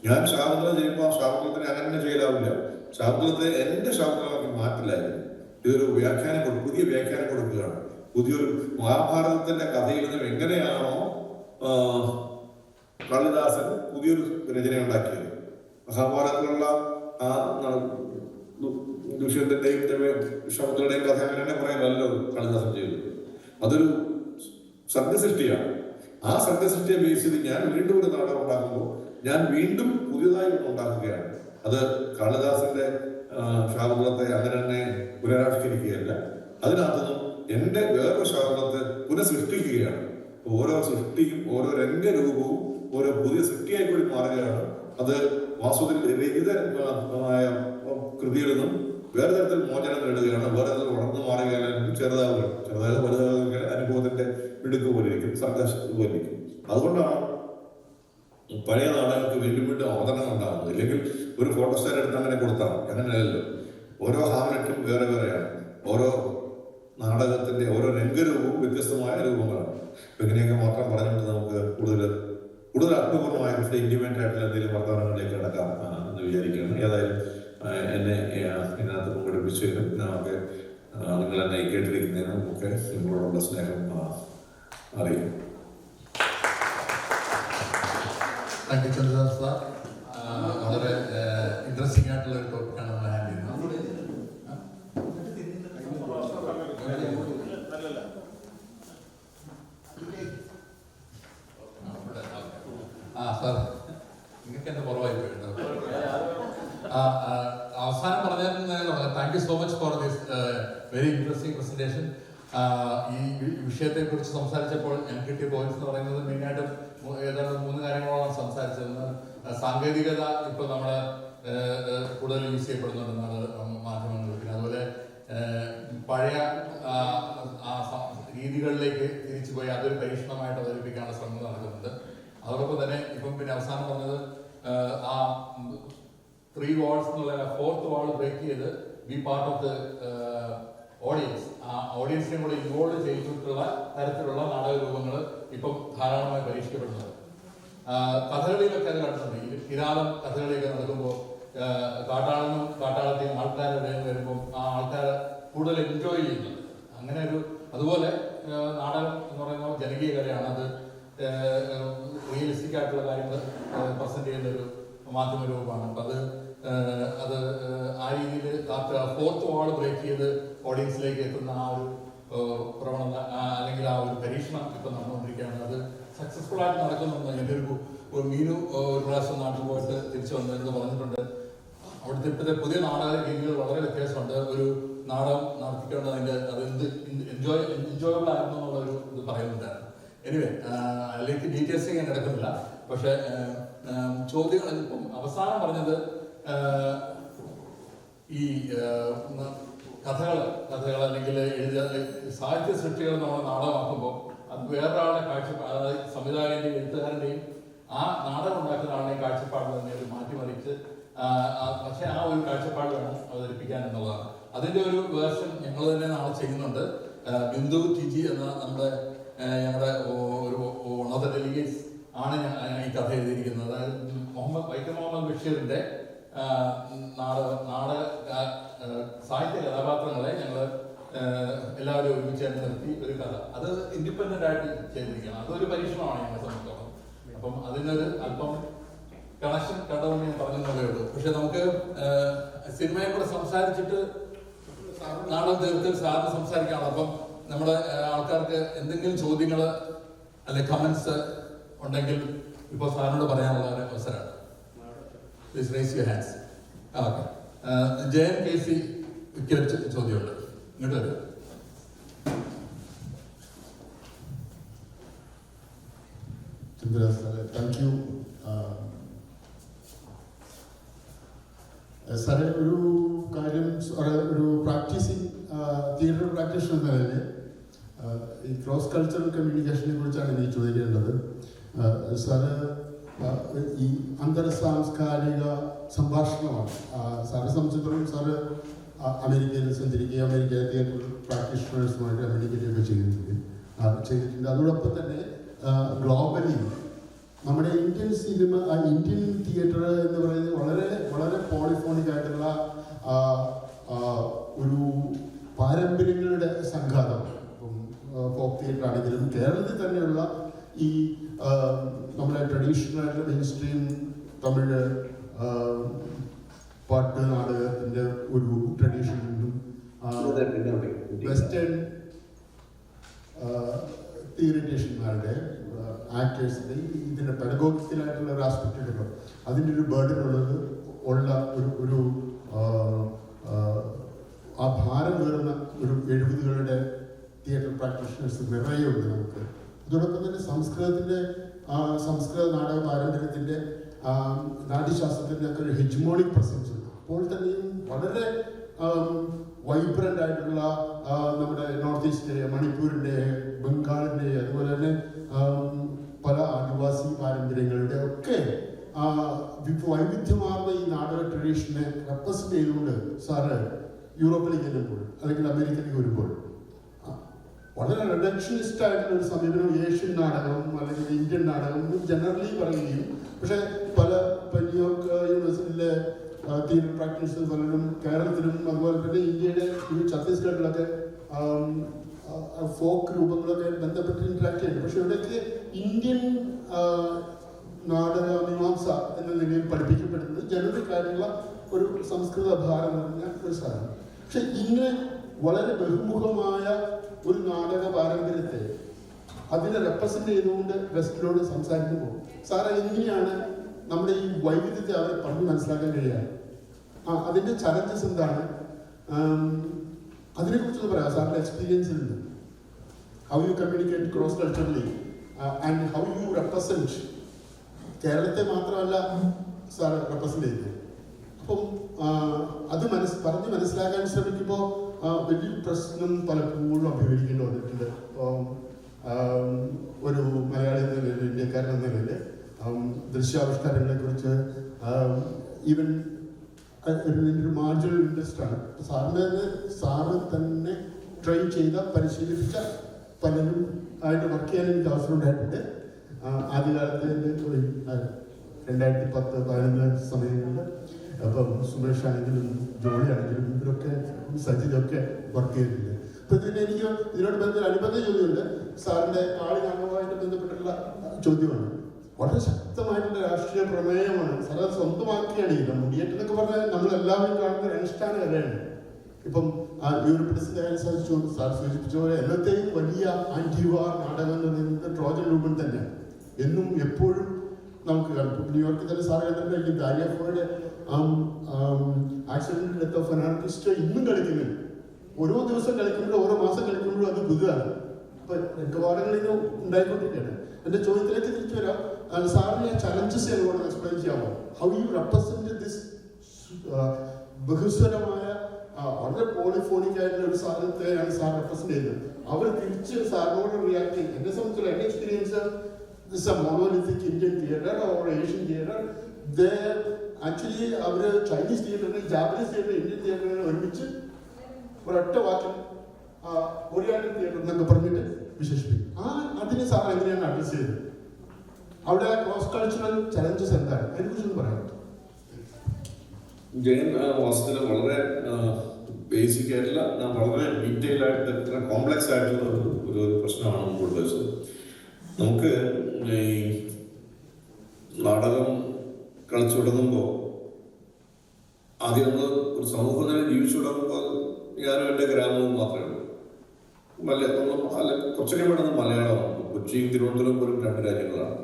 ഞാൻ ശാകുന്തളം ചെയ്യുമ്പോൾ ശാകുന്തളത്തിനെ അങ്ങനെ തന്നെ ചെയ്യലാവില്ല. ശാകുന്തളത്തെ എന്റെ ശാകുന്തളമാക്കി മാറ്റില്ലായിരുന്നു. ഇതൊരു പുതിയ വ്യാഖ്യാനം കൊടുക്കുകയാണ്. പുതിയൊരു മഹാഭാരതത്തിന്റെ കഥയിൽ നിന്നും എങ്ങനെയാണോ കാളിദാസൻ പുതിയൊരു രചന ഉണ്ടാക്കിയത്, മഹാഭാരതത്തിലുള്ള ആ ദുഷ്യന്റെയും ശകുന്തളയുടെയും കഥ അങ്ങനെ തന്നെ പറയാനല്ലോ കാളിദാസൻ ചെയ്തത്. അതൊരു സംഘസൃഷ്ടിയാണ്. ആ സംഘസൃഷ്ടിയെ ബേസ് ചെയ്ത് ഞാൻ വീണ്ടും ഒരു നാടകം ഉണ്ടാക്കുമ്പോൾ ഞാൻ വീണ്ടും പുതിയതായി ഒന്ന് ഉണ്ടാക്കുകയാണ്. അത് കാളിദാസന്റെ ശാകുന്തളത്തെ അങ്ങനെ തന്നെ പുനരാവിഷ്കരിക്കുകയല്ല, അതിനകത്തുനിന്നും എന്റെ വേറൊരു ശാകുന്തളത്തെ പുനഃസൃഷ്ടിക്കുകയാണ്. ഓരോ സൃഷ്ടിയും ഓരോ രംഗരൂപവും ഓരോ പുതിയ സൃഷ്ടിയായി കൂടി മാറുകയാണ്. അത് വാസ്തുവിൽ രഹിതമായ കൃതിയിൽ നിന്നും വേറെ തരത്തിൽ മോചനം നേടുകയാണ്. വേറെ തരത്തിൽ വളർന്നു മാറുകയാണെങ്കിൽ ചെറുതാവുകയാണ്. വലുതാവുക അനുഭവത്തിന്റെ ഇടുക്ക് പോലിരിക്കും, സംഘർഷം പോലിരിക്കും. അതുകൊണ്ടാണ് പഴയ നാടകങ്ങൾക്ക് വീണ്ടും വീണ്ടും അവതരണം ഉണ്ടാകുന്നത്. ഇല്ലെങ്കിൽ ഒരു ഫോട്ടോസ്റ്റാറ്റ് എടുത്ത് അങ്ങനെ കൊടുത്താൽ അങ്ങനെയല്ലല്ലോ. ഓരോ ഹാമലറ്റും വേറെ വേറെയാണ്. ഓരോ നാടകത്തിന്റെ ഓരോ രംഗരൂപവും വ്യത്യസ്തമായ രൂപങ്ങളാണ്. ഇങ്ങനെയൊക്കെ മാത്രം പറഞ്ഞിട്ട് നമുക്ക് കൂടുതൽ കൂടുതൽ അർത്ഥപൂർണ്ണമായ കുറച്ച് ഇൻറ്റിമേറ്റ് ആയിട്ടുള്ള എന്തെങ്കിലും വർത്തമാനങ്ങളിലേക്ക് കിടക്കാം എന്ന് വിചാരിക്കുകയാണ്. ഏതായാലും എന്നെ ഇതിനകത്ത് പങ്കെടുപ്പിച്ചതിനും നമുക്ക് നിങ്ങൾ എന്നെ കേട്ടിരിക്കുന്നതിനും ഒക്കെ നിങ്ങളോടുള്ള സ്നേഹം അറിയും. വളരെ ഇൻട്രസ്റ്റിംഗ് ആയിട്ടുള്ള ഒരു ടോപ്പിക്കാണ് നമ്മൾ ഹാൻഡിൽ ചെയ്യുന്നത്. സാർ നിങ്ങൾക്ക് എൻ്റെ കുറവായി പോയിട്ടുണ്ട്. അവസാനം പറഞ്ഞാൽ thank you so much for this very interesting presentation. ഈ വിഷയത്തെക്കുറിച്ച് സംസാരിച്ചപ്പോൾ ഞാൻ കിട്ടിയ പോയിന്റ്സ് എന്ന് പറയുന്നത് മെയിനായിട്ടും ഏതാണ്ട് 3 കാര്യങ്ങളോളം സംസാരിച്ചത്. സാങ്കേതികത ഇപ്പോൾ നമ്മൾ കൂടുതൽ യൂസ് ചെയ്യപ്പെടുന്നുണ്ടെന്നാണ് മാധ്യമങ്ങളിൽ. പിന്നെ അതുപോലെ പഴയ രീതികളിലേക്ക് തിരിച്ചു പോയി അതൊരു പരീക്ഷണമായിട്ട് അവതരിപ്പിക്കാനുള്ള ശ്രമം നടക്കുന്നുണ്ട്. അതോടൊപ്പം തന്നെ ഇപ്പം പിന്നെ അവസാനം പറഞ്ഞത് ആ 3 walls എന്നുള്ള 4th wall ബ്രേക്ക് ചെയ്ത് B part of the audience, ആ ഓഡിയൻസിനെ കൂടെ ഇൻവോൾവ് ചെയ്തിട്ടുള്ള തരത്തിലുള്ള നാടകരൂപങ്ങൾ ഇപ്പം ധാരാളമായി പരീക്ഷിക്കപ്പെടുന്നത്. കഥകളിയിലൊക്കെ അത് കണ്ടിട്ടുണ്ട്. ഈ കിരാതം കഥകളിയൊക്കെ നടക്കുമ്പോൾ കാട്ടാളനും കാട്ടാളത്തെയും ആൾക്കാരുടെ വരുമ്പോൾ ആ ആൾക്കാരെ കൂടുതൽ എൻജോയ് ചെയ്യുന്നുണ്ട്. അങ്ങനെ ഒരു അതുപോലെ നാടകം എന്ന് പറയുന്ന ജനകീയ കലയാണ്. അത് റിയലിസ്റ്റിക് ആയിട്ടുള്ള കാര്യങ്ങൾ പ്രസന്റ് ചെയ്യുന്ന ഒരു മാധ്യമ രൂപമാണ്. അപ്പം അത് ആ രീതിയിൽ 4th wall ബ്രേക്ക് ചെയ്ത് ഓഡിയൻസിലേക്ക് എത്തുന്ന ആ ഒരു പ്രവണത അല്ലെങ്കിൽ ആ ഒരു പരീക്ഷണം ഇപ്പം നടന്നുകൊണ്ടിരിക്കുകയാണ്. അത് സക്സസ്ഫുൾ ആയിട്ട് നടക്കുന്നുണ്ട്. എൻ്റെ ഒരു മീനു ഒരു പ്രാവശ്യം നാട്ടിൽ പോയിട്ട് തിരിച്ചു വന്നതെന്ന് പറഞ്ഞിട്ടുണ്ട്. അവിടുത്തെ ഇപ്പോഴത്തെ പുതിയ നാടക രീതികൾ വളരെ വ്യത്യാസമുണ്ട്. ഒരു നാടകം നടത്തിക്കൊണ്ട് അത് എൻജോയബിൾ ആയിരുന്നു എന്നുള്ളൊരു ഇത് പറയുന്നുണ്ടായിരുന്നു. എനിവേ അതിലേക്ക് ഡീറ്റെയിൽസ് ഞാൻ കിടക്കുന്നില്ല. പക്ഷേ ചോദ്യങ്ങൾ ഇപ്പം അവസാനം പറഞ്ഞത് ഈ കഥകൾ അല്ലെങ്കിൽ സാഹിത്യ സൃഷ്ടികൾ നമ്മൾ നാടകമാക്കുമ്പോൾ അത് വേറൊരാളുടെ കാഴ്ചപ്പാട്, അതായത് സംവിധായകന്റെയും എഴുത്തുകാരൻ്റെയും ആ നാടകം ഉണ്ടാക്കുന്ന ആളുടെയും കാഴ്ചപ്പാട് തന്നെ ഒരു മാറ്റിമറിച്ച് പക്ഷെ ആ ഒരു കാഴ്ചപ്പാട് വേണം അവതരിപ്പിക്കാൻ എന്നുള്ളതാണ്. അതിൻ്റെ ഒരു വേർഷൻ ഞങ്ങൾ തന്നെ നാളെ ചെയ്യുന്നുണ്ട്. ബിന്ദു ടിജി എന്ന ഞങ്ങളുടെ ഒരു വൺ ഓഫ് ദ ഡെലിഗേറ്റ്സ് ആണ് ഈ കഥ എഴുതിയിരിക്കുന്നത്. അതായത് വൈക്കം മുഹമ്മദ് ബഷീറിന്റെ നാടക സാഹിത്യ കഥാപാത്രങ്ങളെ ഞങ്ങൾ എല്ലാവരും ഒരുമിച്ച് നിർത്തി ഒരു കഥ, അത് ഇൻഡിപെൻഡന്റ് ആയിട്ട് ചെയ്തിരിക്കണം. അതൊരു പരീക്ഷണമാണ് ഞങ്ങളെ സംബന്ധിച്ചോളം. അപ്പം അതിനൊരു അല്പം കണക്ഷൻ കണ്ടതുകൊണ്ട് ഞാൻ പറഞ്ഞതേ ഉള്ളൂ. പക്ഷെ നമുക്ക് സിനിമയെ കൂടെ സംസാരിച്ചിട്ട് നാടകം തീർത്ത് സാറിന് സംസാരിക്കാണ്. അപ്പം നമ്മുടെ ആൾക്കാർക്ക് എന്തെങ്കിലും ചോദ്യങ്ങൾ അല്ലെ കമന്റ്സ് ഉണ്ടെങ്കിൽ ഇപ്പോൾ സാറിനോട് പറയാനുള്ള ഒരു അവസരമാണ്. Please raise your hands. Okay, Jayan KC ഒരു ചോദ്യമുണ്ട്, ഇങ്ങോട്ട് വരും. താങ്ക് യു സാറേ. ഒരു കാര്യം, ഒരു പ്രാക്ടീസിങ് തിയേറ്റർ പ്രാക്ടീഷണർ എന്ന നിലയിൽ ഈ ക്രോസ് കൾച്ചറൽ കമ്മ്യൂണിക്കേഷനെ കുറിച്ചാണ് എനിക്ക് ചോദിക്കേണ്ടത്. സാറ് ഈ അന്തർ സാംസ്കാരിക സംഭാഷണമാണ് സാറെ സംബന്ധിച്ചിടത്തോളം. സാറ് അമേരിക്കയിൽ സഞ്ചരിക്കുകയും അമേരിക്കയിലെ തിയേറ്റർ പ്രാക്ടീഷണേഴ്സുമായിട്ട് കമ്മ്യൂണിക്കേറ്റൊക്കെ ചെയ്തിട്ടുണ്ട്. അതോടൊപ്പം തന്നെ ഗ്ലോബലി നമ്മുടെ ഇന്ത്യൻ സിനിമ, ഇന്ത്യൻ തിയേറ്റർ എന്ന് പറയുന്നത് വളരെ വളരെ പോളിഫോണിക് ആയിട്ടുള്ള ഒരു പാരമ്പര്യങ്ങളുടെ സംഘാതം. ഇപ്പം ഫോക്ക് തിയേറ്റർ ആണെങ്കിലും കേരളത്തിൽ തന്നെയുള്ള ഈ നമ്മുടെ ട്രഡീഷണൽ ആയിട്ടുള്ള മെയിൻ സ്ട്രീം തമിഴ് പാട്ട് നാടകത്തിൻ്റെ ഒരു ട്രഡീഷനും വെസ്റ്റേൺ തിയറിറ്റേഷന്മാരുടെ ആക്ടേഴ്സിൻ്റെ ഇതിൻ്റെ പെഡഗോഗിക്കലായിട്ടുള്ള ഒരു ആസ്പെക്റ്റ് ഉണ്ടല്ലോ, അതിൻ്റെ ഒരു ബേർഡൻ ഉള്ള ഒരു ആ ഭാരം വേറുന്ന ഒരു 70കളുടെ തിയേറ്റർ പ്രാക്ടീഷണേഴ്സ് നിറയുണ്ട് നമുക്ക്. അതോടൊപ്പം തന്നെ സംസ്കൃത നാടക പാരമ്പര്യത്തിൻ്റെ നാട്യശാസ്ത്രത്തിൻ്റെ ഒക്കെ ഒരു ഹെജ്മോണിക് പ്രസൻസ് ഉണ്ട്. അപ്പോൾ തന്നെയും വളരെ വൈബ്രൻ്റ് ആയിട്ടുള്ള നമ്മുടെ നോർത്ത് ഈസ്റ്റ്, മണിപ്പൂരിൻ്റെ, ബംഗാളിൻ്റെ, അതുപോലെ തന്നെ പല ആദിവാസി പാരമ്പര്യങ്ങളുടെ ഒക്കെ വൈവിധ്യമാർന്ന ഈ നാടക ട്രഡീഷനെ റെപ്രസെന്റ് ചെയ്തുകൊണ്ട് സാറ് യൂറോപ്പിലേക്ക് ചെല്ലുമ്പോൾ അല്ലെങ്കിൽ അമേരിക്കയിലേക്ക് വരുമ്പോൾ വളരെ റിഡക്ഷനിസ്റ്റ് ആയിട്ടുള്ള ഒരു സമീപനം ഏഷ്യൻ നാടകം അല്ലെങ്കിൽ ഇന്ത്യൻ നാടകം ജനറലി പറയുകയും, പക്ഷേ പല ന്യൂയോർക്ക് യൂണിവേഴ്സിറ്റിയിലെ തിയേറ്റർ പ്രാക്ടീഷണേഴ്സ് പലരും കേരളത്തിലും അതുപോലെ തന്നെ ഇന്ത്യയുടെ ഛത്തീസ്ഗഡിലൊക്കെ ഫോക്ക് രൂപങ്ങളൊക്കെ ബന്ധപ്പെട്ട് ഇന്ററാക്ട് ചെയ്യുന്നു. പക്ഷെ ഇവിടേക്ക് ഇന്ത്യൻ നാടക മീമാംസ എന്ന നിലയിൽ പഠിപ്പിക്കപ്പെടുന്നത് ജനറിക് ആയിട്ടുള്ള ഒരു സംസ്കൃത ഭാരം നിറഞ്ഞ ഒരു സ്ഥലമാണ്. പക്ഷെ ഇങ്ങനെ വളരെ ബഹുമുഖമായ ഒരു നാടക പാരമ്പര്യത്തെ അതിനെ റെപ്രസെന്റ് ചെയ്തുകൊണ്ട് വെസ്റ്റിനോട് സംസാരിക്കുമ്പോൾ സാറ് എങ്ങനെയാണ് നമ്മുടെ ഈ വൈവിധ്യത്തെ അവരെ പറഞ്ഞ് മനസ്സിലാക്കാൻ കഴിയുക? അതിൻ്റെ ചലഞ്ചസ് എന്താണ്? അതിനെക്കുറിച്ചൊന്ന് പറയാം സാറിൻ്റെ എക്സ്പീരിയൻസിൽ നിന്ന്. How you communicate cross culturally and how you represent കേരളത്തെ മാത്രമല്ല സാർ റെപ്രസെന്റ് ചെയ്തത്. അപ്പം അത് പറഞ്ഞ് മനസ്സിലാക്കാൻ ശ്രമിക്കുമ്പോൾ വലിയൊരു പ്രശ്നം പലപ്പോഴും അഭിമുഖീകരിക്കേണ്ടി വന്നിട്ടുണ്ട്. ഒരു മലയാളി എന്ന നിലയിൽ, ഇന്ത്യക്കാരൻ എന്ന നിലയിൽ ദൃശ്യാവിഷ്കാരങ്ങളെ കുറിച്ച് ഈവൻ ഒരു മാർജിനൽ ഇൻട്രസ്റ്റ് ആണ്. സാറ് തന്നെ ട്രെയിൻ ചെയ്ത പരിശീലിപ്പിച്ച പലരും ആയിട്ട് വർക്ക് ചെയ്യാൻ എനിക്ക് അവസരം ഉണ്ടായിട്ടുണ്ട്. ആദ്യകാലത്ത് 2010-11 സമയങ്ങളിൽ അപ്പം സുമേഷ് ആണെങ്കിലും ജോളി ആണെങ്കിലും ഇവരൊക്കെ സജിതൊക്കെ വർക്ക് ചെയ്തിട്ടുണ്ട്. അപ്പൊ എനിക്ക് ഇതിനോട് അനുബന്ധ ചോദ്യമുണ്ട്. സാറിന്റെ കാളിനാമവുമായിട്ട് ബന്ധപ്പെട്ടുള്ള ചോദ്യമാണ്. വളരെ ശക്തമായിട്ടുള്ള രാഷ്ട്രീയ പ്രമേയമാണ്. സാർ അത് സ്വന്തമാക്കിയാണ് ഇത്. മുടിയേറ്റെന്നൊക്കെ പറഞ്ഞാൽ നമ്മളെല്ലാവരും കാണുന്ന ഒരു അനുഷ്ഠാന കലയാണ്. ഇപ്പം യൂറോപ്പിഡസിന്റെ കാര്യം സാർ സൂചിപ്പിച്ച പോലെ എല്ലാത്തെയും വലിയ ആന്റിവാർ നാടകം എന്ന് പറയുന്നത് ട്രോജൻ രൂപം തന്നെയാണ്. എന്നും എപ്പോഴും നമുക്ക് കാണും. ന്യൂയോർക്കിൽ തന്നെ സാർ കണ്ടിട്ടുണ്ടെങ്കിൽ ദാരിയാഫോയുടെ ആക്സിഡന്റ് ഡെത്ത് ഓഫ് അനാർക്കിസ്റ്റ് ഇന്നും കളിക്കുന്നുണ്ട്. ഓരോ ദിവസം കളിക്കുമ്പോഴും ഓരോ മാസം കളിക്കുമ്പോഴും അത് പുതുതാണ്. അപ്പൊ രംഗപാഠങ്ങളിൽ ഉണ്ടായിക്കൊണ്ടിരിക്കുകയാണ്. എന്റെ ചോദ്യത്തിലേക്ക് തിരിച്ചു വരാം. സാറിന് ചലഞ്ചസ് എന്നോട് എക്സ്പ്ലെയിൻ ചെയ്യാമോ? ഹൗ യു റെപ്രസെന്റ് ദിസ് ബഹുസ്വരമായ വളരെ പോളിഫോണിക് ആയിട്ടുള്ള ഒരു സാധനത്തെയാണ് സാർ റെപ്രസെന്റ് ചെയ്യുന്നത്. അവർ തിരിച്ച് സാറിനോട് റിയാക്ട് ചെയ്യും. എന്നെ സംബന്ധിച്ചുള്ള എന്റെ experience, this A monolithic Indian theatre or Asian theatre, actually അവര് ചൈനീസ് തിയേറ്ററിനെ, ജാപ്പനീസ് തിയേറ്റർ, ഇന്ത്യൻ തിയേറ്ററിനെ ഒരുമിച്ച് ഒരൊറ്റ വാക്കിൽ ഓറിയന്റൽ തിയേറ്റർ എന്നൊക്കെ പറഞ്ഞിട്ട് വിശേഷിപ്പിക്കും. അതിനെ സാർ എങ്ങനെയാണ് അഡ്രസ് ചെയ്തത്? അവിടെ ക്രോസ് കൾച്ചറൽ ചലഞ്ചസ് എന്താണ്? അതിനെക്കുറിച്ചൊന്ന് പറയാം. ജയൻ വാസ്തുവിൽ വളരെ ബേസിക് ആയിട്ടുള്ള, വളരെ ഡീറ്റെയിൽ ആയിട്ട്, ഇത്ര കോംപ്ലക്സ് ആയിട്ടുള്ള ഒരു പ്രശ്നമാണ് മുമ്പോട്ട് വെച്ചത്. നമുക്ക് ഈ നാടകം കളിച്ചു തുടങ്ങുമ്പോൾ ആദ്യം നമ്മൾ ഒരു സമൂഹത്തിൽ ജീവിച്ചു തുടങ്ങുമ്പോൾ ഞാനും എൻ്റെ ഗ്രാമവും മാത്രമേ ഉള്ളൂ. കുറച്ചൊക്കെ വേണമെന്ന് മലയാളമാണ്. കൊച്ചിയും തിരുവനന്തപുരം പോലും 2 രാജ്യങ്ങളാണ്,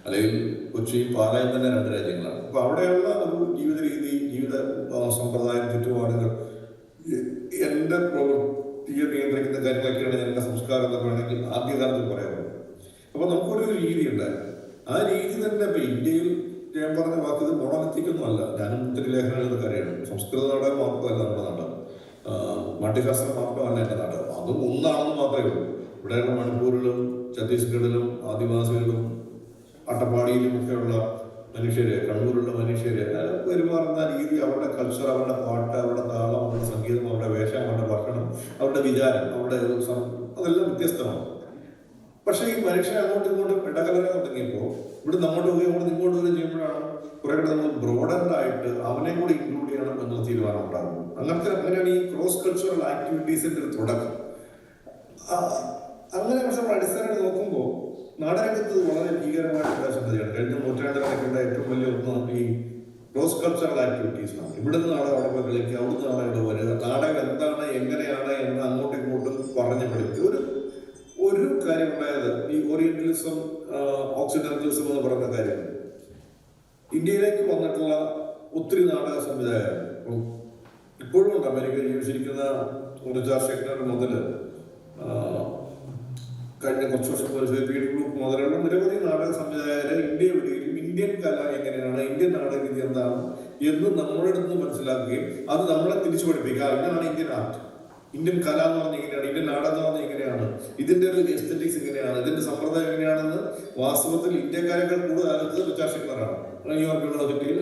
അല്ലെങ്കിൽ കൊച്ചിയും പാലായും തന്നെ 2 രാജ്യങ്ങളാണ്. അപ്പൊ അവിടെയുള്ള ഒരു ജീവിത രീതി, ജീവിത സമ്പ്രദായം, ചുറ്റുപാടുകൾ, എൻ്റെ പ്രവൃത്തിയെ നിയന്ത്രിക്കുന്ന കാര്യങ്ങളൊക്കെയാണ് എൻ്റെ സംസ്കാരം എന്നൊക്കെ വേണമെങ്കിൽ ആദ്യകാലത്ത് പറയാറുള്ളത്. അപ്പൊ നമുക്കൊരു രീതി ഉണ്ടായിരുന്നു. ആ രീതി തന്നെ ഇപ്പൊ ഇന്ത്യയിൽ ഞാൻ പറഞ്ഞ വാക്കിത് മോണോലിത്തിക്കൊന്നും അല്ല. ഞാനും ഒത്തിരി ലേഖനം എഴുതുന്ന കാര്യമാണ്. സംസ്കൃത നാടകം മാത്രമല്ല നമ്മുടെ നാടകം, നാട്യശാസ്ത്രം മാത്രമല്ല എൻ്റെ നാടകം. അതും ഒന്നാണെന്ന് മാത്രമേ ഉള്ളൂ. ഇവിടെയുള്ള മണിപ്പൂരിലും ഛത്തീസ്ഗഡിലും ആദിവാസികളിലും അട്ടപ്പാടിയിലും ഒക്കെയുള്ള മനുഷ്യര്, കണ്ണൂരുള്ള മനുഷ്യര് പെരുമാറുന്ന രീതി, അവരുടെ കൾച്ചർ, അവരുടെ പാട്ട്, അവരുടെ താളം, അവരുടെ സംഗീതം, അവരുടെ വേഷം, അവരുടെ ഭക്ഷണം, അവരുടെ വിചാരം, അവരുടെ അതെല്ലാം വ്യത്യസ്തമാണ്. പക്ഷേ ഈ മനുഷ്യൻ അങ്ങോട്ടും ഇങ്ങോട്ടും ഇടകലരാൻ തുടങ്ങിയപ്പോൾ ഇവിടെ നമ്മോട്ട് ഇങ്ങോട്ട് ചെയ്യുമ്പോഴാണ് കുറെ കൂടെ നമ്മൾ ബ്രോഡൻഡായിട്ട് അവനെ കൂടി ഇൻക്ലൂഡ് ചെയ്യണം എന്നുള്ള തീരുമാനം ഉണ്ടാകുന്നത്. അങ്ങനെയാണ് ഈ ക്രോസ് കൾച്ചറൽ ആക്ടിവിറ്റീസിന്റെ ഒരു തുടക്കം. അങ്ങനെ പക്ഷെ നമ്മൾ അടിസ്ഥാനമായിട്ട് നോക്കുമ്പോൾ നാടകത്ത് വളരെ ഭീകരമായിട്ടുള്ള സംഗതിയാണ്. കഴിഞ്ഞ നൂറ്റാണ്ടുകളൊക്കെ ഏറ്റവും വലിയ ഒന്ന് ഈ ക്രോസ് കൾച്ചറൽ ആക്ടിവിറ്റീസാണ്. ഇവിടുന്ന് നാടകം അവിടെ പോയി കളിക്കുക, അവിടുന്ന് നാടകം ഇവിടെ വരിക, നാടകം എന്താണ്, എങ്ങനെയാണ് എന്ന് അങ്ങോട്ടും ഇങ്ങോട്ടും പറഞ്ഞ് പഠിക്കുക. ഒരു കാര്യം ഉണ്ടായത് ഈ ഓറിയന്റലിസം, ഓക്സിഡന്റലിസം എന്ന് പറയുന്ന കാര്യം. ഇന്ത്യയിലേക്ക് വന്നിട്ടുള്ള ഒത്തിരി നാടക സംവിധായകർ ഇപ്പോഴും ഉണ്ട്. അമേരിക്കയിൽ ജീവിച്ചിരിക്കുന്ന റിച്ചാർഡ് ഷെക്നർ മുതൽ കഴിഞ്ഞ കുറച്ച് വർഷം പീഡ് ഗ്രൂപ്പ് മുതലുള്ള നിരവധി നാടക സംവിധായകരെ ഇന്ത്യ വിടുകയും ഇന്ത്യൻ കല എങ്ങനെയാണ്, ഇന്ത്യൻ നാടക രീതി എന്താണ് എന്ന് നമ്മുടെ അടുത്ത് മനസ്സിലാക്കുകയും അത് നമ്മളെ തിരിച്ചു പഠിപ്പിക്കുക. ഇതാണ് ഇന്ത്യൻ ആർട്ട്, ഇന്ത്യൻ കല എന്ന് പറഞ്ഞാൽ ഇങ്ങനെയാണ്, ഇന്ത്യൻ നാടകം എന്ന് പറഞ്ഞാൽ ഇങ്ങനെയാണ്, ഇതിന്റെ ഒരു എസ്തെറ്റിക്സ് ഇങ്ങനെയാണ്, ഇതിന്റെ സമ്പ്രദായം എങ്ങനെയാണെന്ന് വാസ്തവത്തിൽ ഇന്ത്യക്കാരെക്കാൾ കൂടുതൽ ആലോചിച്ചത് റിച്ചാർഡ് ഷെക്നറാണ്. ന്യൂയോർക്ക് യൂണിവേഴ്സിറ്റിയിൽ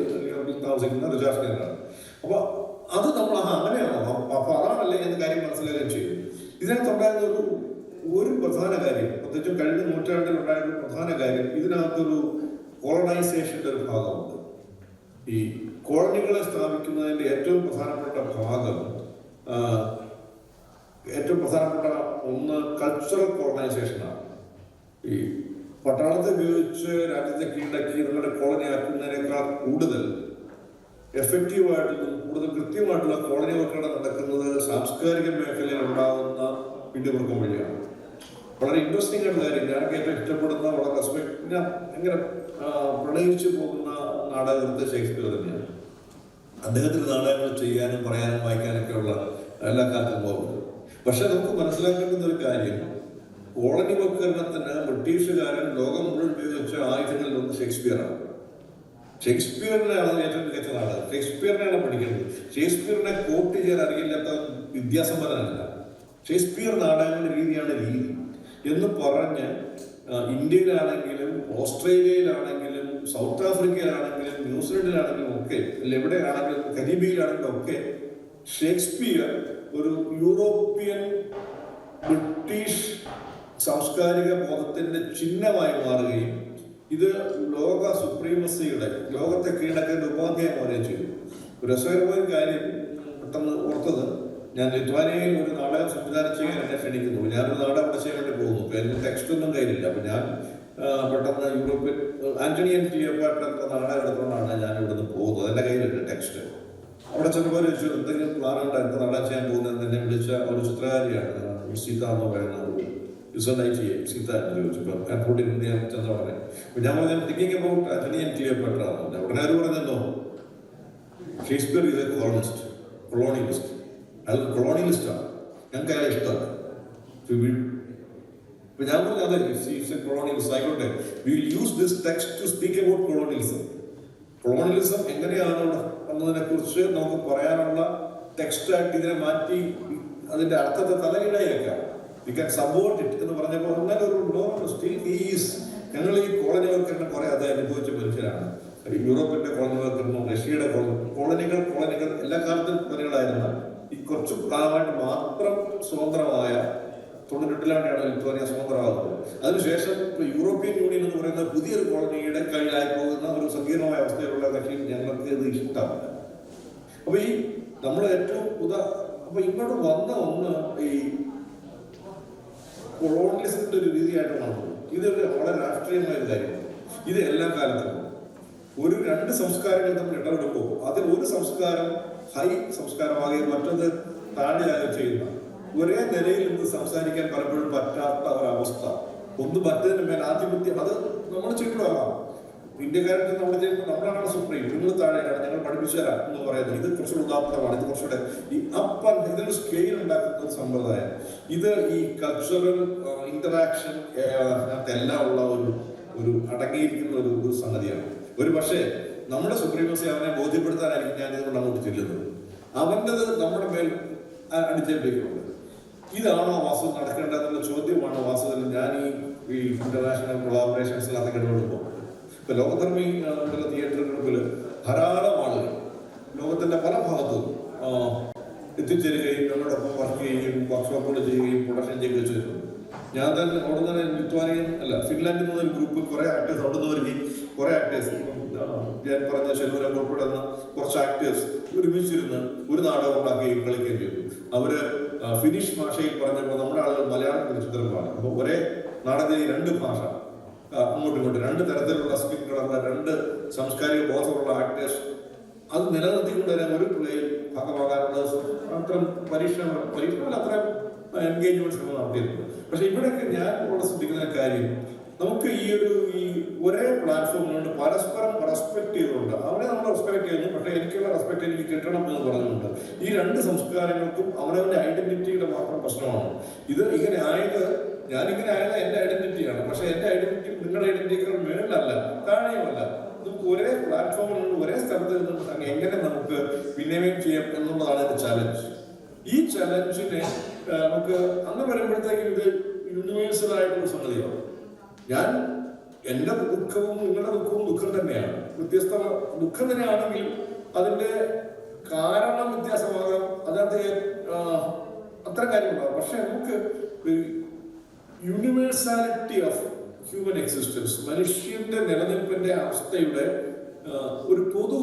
താമസിക്കുന്ന റിച്ചാർഡ് ഷെക്നറാണ്. അപ്പൊ അത് നമ്മൾ അങ്ങനെയാണോ, അപ്പൊ അതാണല്ലേ എന്ന കാര്യം മനസ്സിലാക്കുകയും ചെയ്യും. ഇതിനകത്തുണ്ടായിരുന്ന ഒരു പ്രധാന കാര്യം, പ്രത്യേകിച്ചും കഴിഞ്ഞ നൂറ്റാണ്ടിൽ ഉണ്ടായിരുന്ന പ്രധാന കാര്യം, ഇതിനകത്തൊരു കോളനൈസേഷന്റെ ഒരു ഭാഗമുണ്ട്. ഈ കോളനികളെ സ്ഥാപിക്കുന്നതിന്റെ ഏറ്റവും പ്രധാനപ്പെട്ട ഭാഗം, ഏറ്റവും പ്രധാനപ്പെട്ട ഒന്ന് കൾച്ചറൽ കോളനൈസേഷനാണ്. ഈ പട്ടാളത്തെ ഉപയോഗിച്ച് രാജ്യത്തെ കീഴടക്കി നിങ്ങളുടെ കോളനി ആക്കുന്നതിനേക്കാൾ കൂടുതൽ എഫക്റ്റീവായിട്ടുള്ളതും കൂടുതൽ കൃത്യമായിട്ടുള്ള കോളനി വൽക്കരണം നടക്കുന്നത് സാംസ്കാരിക മേഖലയിൽ ഉണ്ടാകുന്ന പിടിമുറുക്കം വഴിയാണ്. വളരെ ഇൻട്രസ്റ്റിംഗ് ആയിട്ട് കാര്യം, ഞാനൊക്കെ ഏറ്റവും ഇഷ്ടപ്പെടുന്ന, വളരെ റെസ്പെക്ട്, ഞാൻ ഭയങ്കര പ്രണയിച്ചു പോകുന്ന നാടകകൃത്ത് ഷേക്സ്പിയർ തന്നെയാണ്. അദ്ദേഹത്തിന് നാടകങ്ങൾ ചെയ്യാനും പറയാനും വായിക്കാനൊക്കെ ഉള്ള എല്ലാ കാലത്തും പോകുന്നത്. പക്ഷെ നമുക്ക് മനസ്സിലാക്കേണ്ടുന്ന ഒരു കാര്യം, കോളനി വൽക്കരണത്തിന് ബ്രിട്ടീഷുകാരൻ ലോകം മുഴുവൻ ഉപയോഗിച്ച ആയുധങ്ങളിൽ ഒന്ന് ഷേക്സ്പിയറാണ്. ഷേക്സ്പിയറിനെയാണ് ഏറ്റവും മികച്ച നാടകം. ഷേക്സ്പിയറിനെയാണ് പഠിക്കേണ്ടത്. ഷേക്സ്പിയറിനെ കോട്ട് ചെയ്യാൻ അറിയില്ലാത്ത വിദ്യാസമ്പന്നനല്ല. ഷേക്സ്പിയർ നാടകങ്ങളുടെ രീതിയാണ് രീതി എന്ന് പറഞ്ഞ് ഇന്ത്യയിലാണെങ്കിലും ഓസ്ട്രേലിയയിലാണെങ്കിലും സൗത്ത് ആഫ്രിക്കയിലാണെങ്കിലും ന്യൂസിലൻഡിലാണെങ്കിലും ഒക്കെ, എവിടെയാണെങ്കിലും കരീബിയയിലാണെങ്കിലും ഒക്കെ ഷേക്സ്പിയർ ഒരു യൂറോപ്യൻ ബ്രിട്ടീഷ് സാംസ്കാരിക ബോധത്തിന്റെ ചിഹ്നമായി മാറുകയും ഇത് ലോക സുപ്രീമസിയുടെ, ലോകത്തെ കീഴടക്കേണ്ട ഉപാധിയായി മാറുകയും ചെയ്തു. ഒരു രസകരമായ കാര്യം പെട്ടെന്ന് ഓർത്തത്, ഞാൻ ലിത്വാനിയയിൽ ഒരു നാടകം സംവിധാനം ചെയ്യാൻ എന്നെ ക്ഷണിക്കുന്നു. ഞാനൊരു നാടകം അവിടെ ചെയ്യാൻ വേണ്ടി പോകുന്നു. അപ്പോൾ എൻ്റെ ടെക്സ്റ്റ് ഒന്നും കയ്യിലില്ല. അപ്പോൾ ഞാൻ പെട്ടെന്ന് യൂറോപ്യൻ ആന്റണി ആൻഡ് ക്ലിയോപാട്ര എന്ന നാടകം എടുത്തുകൊണ്ടാണ് ഞാൻ ഇവിടുന്ന് പോകുന്നത്. എൻ്റെ കയ്യിലുണ്ട് ടെക്സ്റ്റ്. അവിടെ ചെന്നപ്പോൾ ചോദിച്ചു, എന്തെങ്കിലും പ്ലാൻ ഉണ്ട്, എന്ത് നാടകം ചെയ്യാൻ പോകുന്നത്? എന്നെ വിളിച്ച ഒരു ചിത്രകാരിയാണ്, സീത എന്ന് പറയുന്ന സീത എന്ന് ചോദിച്ചപ്പോൾ എയർപോർട്ടിൽ നിന്ന് ഞാൻ ചെന്ന പറഞ്ഞു. അപ്പോൾ ഞാൻ പറഞ്ഞു, thinking about Antony and Cleopatra. ഉടനെ അവർ പറഞ്ഞല്ലോ, ഷേക്സ്പിയർ ഈസ് എ കൊളോണിയലിസ്റ്റ്. അയാൾ കൊളോണിയലിസ്റ്റാണ്, ഞങ്ങൾക്ക് അയാളെ ഇഷ്ടമാണ്. ഇപ്പൊ ഞാൻ പറഞ്ഞു, അതെ കൊളോണിയലിസ്റ്റ് ആയിക്കോട്ടെ, we use this text to speak about colonialism. Colonialism എങ്ങനെയാണ് വന്നതിനെ കുറിച്ച് നമുക്ക് പറയാനുള്ള ടെക്സ്റ്റായിട്ട് ഇതിനെ മാറ്റി അതിന്റെ അർത്ഥത്തെ തലയിടായേക്കാം. വി ക്യാൻ സപ്പോർട്ട് ഇറ്റ് എന്ന് പറഞ്ഞപ്പോൾ ഞങ്ങൾ ഈ കോളനി വൽക്കരണം കുറെ അത് അനുഭവിച്ച മനുഷ്യരാണ്. യൂറോപ്പിന്റെ കോളനി വൽക്കരണം, റഷ്യയുടെ കോളനികൾ എല്ലാ കാലത്തും കോളനികളായിരുന്ന ഈ കുറച്ചു കാലമായിട്ട് മാത്രം സ്വതന്ത്രമായ 98-ലാണ് ലിത്വാനിയ സ്വതന്ത്രമാകുന്നത്. അതിനുശേഷം യൂറോപ്യൻ യൂണിയൻ എന്ന് പറയുന്ന പുതിയൊരു കോളനിയുടെ കീഴിലായി പോകുന്ന ഒരു സങ്കീർണമായ അവസ്ഥയിലുള്ള കക്ഷി ഞങ്ങൾക്ക് ഇത് ഇഷ്ടമല്ല. അപ്പൊ ഈ നമ്മൾ ഏറ്റവും അപ്പൊ ഇങ്ങോട്ട് വന്ന ഒന്ന് ഈ കൊളോണിയലിസത്തിന്റെ ഒരു രീതിയായിട്ട് മാറുന്നു. ഇതൊരു വളരെ രാഷ്ട്രീയമായ ഒരു കാര്യമാണ്. ഇത് എല്ലാ കാലത്തും ഒരു രണ്ട് സംസ്കാരങ്ങൾ തമ്മിൽ ഇടപെടുമ്പോൾ അതിൽ ഒരു സംസ്കാരം ഹൈ സംസ്കാരമാകുകയും മറ്റൊന്ന് താഴെയാകുകയും ചെയ്യുന്ന ഒരേ നിലയിൽ നിന്ന് സംസാരിക്കാൻ പലപ്പോഴും പറ്റാത്ത ഒരവസ്ഥ, ഒന്ന് മറ്റതിന് മേൽ ആധിപത്യം, അത് നമ്മൾ ചെയ്യുമ്പോഴാകാം. ഇന്ത്യക്കാരത്തിൽ നമ്മൾ ചെയ്യുമ്പോൾ നമ്മളാണ് സുപ്രീം, നിങ്ങൾ താഴെയാണ്, ഞങ്ങൾ പഠിപ്പിച്ചു തരാം എന്ന് പറയുന്നത്. ഇത് കുറച്ചുകൂടെ ഉദാത്തമാണ്. ഇത് കുറച്ചുകൂടെ ഈ അപ്പർ ഇതിനൊരു സ്കെയിൽ ഉണ്ടാക്കുന്ന ഒരു സമ്പ്രദായം. ഇത് ഈ കൾച്ചറൽ ഇന്ററാക്ഷൻ എല്ലാം ഉള്ള ഒരു അടങ്ങിയിരിക്കുന്ന ഒരു സംഗതിയാണ്. ഒരു പക്ഷേ നമ്മുടെ സുപ്രീമസി അവനെ ബോധ്യപ്പെടുത്താനായിരിക്കും ഞാൻ ഇതുകൊണ്ട് അങ്ങോട്ട് ചെല്ലുന്നത്. അവൻ്റെത് നമ്മുടെ മേൽ അടിച്ചേൽപ്പിക്കുന്നുണ്ട്. ഇതാണോ വാസ്തു നടക്കേണ്ടതെന്നുള്ള ചോദ്യമാണ് വാസ്തുവിൽ ഞാൻ ഈ ഇന്റർനാഷണൽ കൊളാബറേഷൻസിനകത്ത് ഇടപെടുമ്പോൾ. ഇപ്പൊ ലോകധർമ്മി തിയേറ്ററുകൾക്കിൽ ധാരാളം ആളുകൾ ലോകത്തിന്റെ പല ഭാഗത്തും എത്തിച്ചേരുകയും ഞങ്ങളോടൊപ്പം വർക്ക് ചെയ്യുകയും വർക്ക്ഷോപ്പുകൾ ചെയ്യുകയും പ്രൊഡക്ഷൻ ചെയ്യുകയും ചെയ്തിട്ടുണ്ട്. ഞാൻ തന്നെ അവിടെ തന്നെ ലിത്വാനിയൻ ഫിൻലാൻഡിൽ നിന്ന് ഒരു ഗ്രൂപ്പ് കുറെ ആക്ടേഴ്സ് അവിടെ നിന്ന് വരികയും കുറെ ആക്ടേഴ്സ് ഞാൻ പറഞ്ഞ ശെൽവരം ഉൾപ്പെടുന്ന കുറച്ച് ആക്ടേഴ്സ് ഒരുമിച്ചിരുന്ന് ഒരു നാടകം ഉണ്ടാക്കുകയും കളിക്കുകയും ചെയ്തു. അവര് ഫിനിഷ് ഭാഷയിൽ പറഞ്ഞപ്പോൾ നമ്മുടെ ആളുകൾ മലയാളത്തിൽ ചിത്രം കാണും. അപ്പോൾ ഒരേ നാടകത്തിൽ രണ്ട് ഭാഷ അങ്ങോട്ടും ഇങ്ങോട്ടും രണ്ട് തരത്തിലുള്ള സ്കിൻ കളറുള്ള രണ്ട് സാംസ്കാരിക ബോധമുള്ള ആക്ടേഴ്സ് അത് നിലനിർത്തിക്കൊണ്ട് തന്നെ ഒരു പ്ലേയിൽ ഭാഗമാകാനുള്ള അത്രയും പരീക്ഷണങ്ങൾ അത്രയും എൻഗേജ്മെന്റ് ശ്രമം നടത്തിയിട്ടുണ്ട്. പക്ഷെ ഇവിടെയൊക്കെ ഞാൻ ഇവിടെ ശ്രദ്ധിക്കുന്ന കാര്യം, നമുക്ക് ഈ ഒരേ പ്ലാറ്റ്ഫോമിലുണ്ട് പരസ്പരം റെസ്പെക്ട് ചെയ്തുകൊണ്ട് അവരെ നമ്മൾ റെസ്പെക്ട് ചെയ്യുന്നു. പക്ഷെ എനിക്കുള്ള റെസ്പെക്ട് എനിക്ക് കിട്ടണം എന്ന് പറഞ്ഞുകൊണ്ട് ഈ രണ്ട് സംസ്കാരങ്ങൾക്കും അവരവരുടെ ഐഡന്റിറ്റിയുടെ മാത്രം പ്രശ്നമാണ്. ഇത് ഇങ്ങനെ ആയത് ഞാനിങ്ങനെ ആയത് എന്റെ ഐഡന്റിറ്റിയാണ്. പക്ഷെ എന്റെ ഐഡന്റിറ്റി നിങ്ങളുടെ ഐഡന്റിറ്റികൾ മേളിലല്ല, താഴെയുമല്ല. നമുക്ക് ഒരേ പ്ലാറ്റ്ഫോമിൽ ഒരേ സ്ഥലത്ത് നിന്ന് എങ്ങനെ നമുക്ക് വിനിമയം ചെയ്യാം എന്നുള്ളതാണ് എന്റെ ചാലഞ്ച്. ഈ ചലഞ്ചിനെ നമുക്ക് അന്ന് വരുമ്പോഴത്തേക്കും ഇത് യൂണിവേഴ്സൽ ആയിട്ടുള്ള സംഗതിയാണ്. ഞാൻ എന്റെ ദുഃഖവും നിങ്ങളുടെ ദുഃഖവും ദുഃഖം തന്നെയാണ്. വ്യത്യസ്ത ദുഃഖം തന്നെയാണെങ്കിലും അതിന്റെ കാരണം വ്യത്യാസമാകാം, അതിനകത്ത് അത്തരം കാര്യമുണ്ടാകും. പക്ഷെ നമുക്ക് യൂണിവേഴ്സാലിറ്റി ഓഫ് ഹ്യൂമൻ എക്സിസ്റ്റൻസ്, മനുഷ്യന്റെ നിലനിൽപ്പിന്റെ അവസ്ഥയുടെ ഒരു പൊതു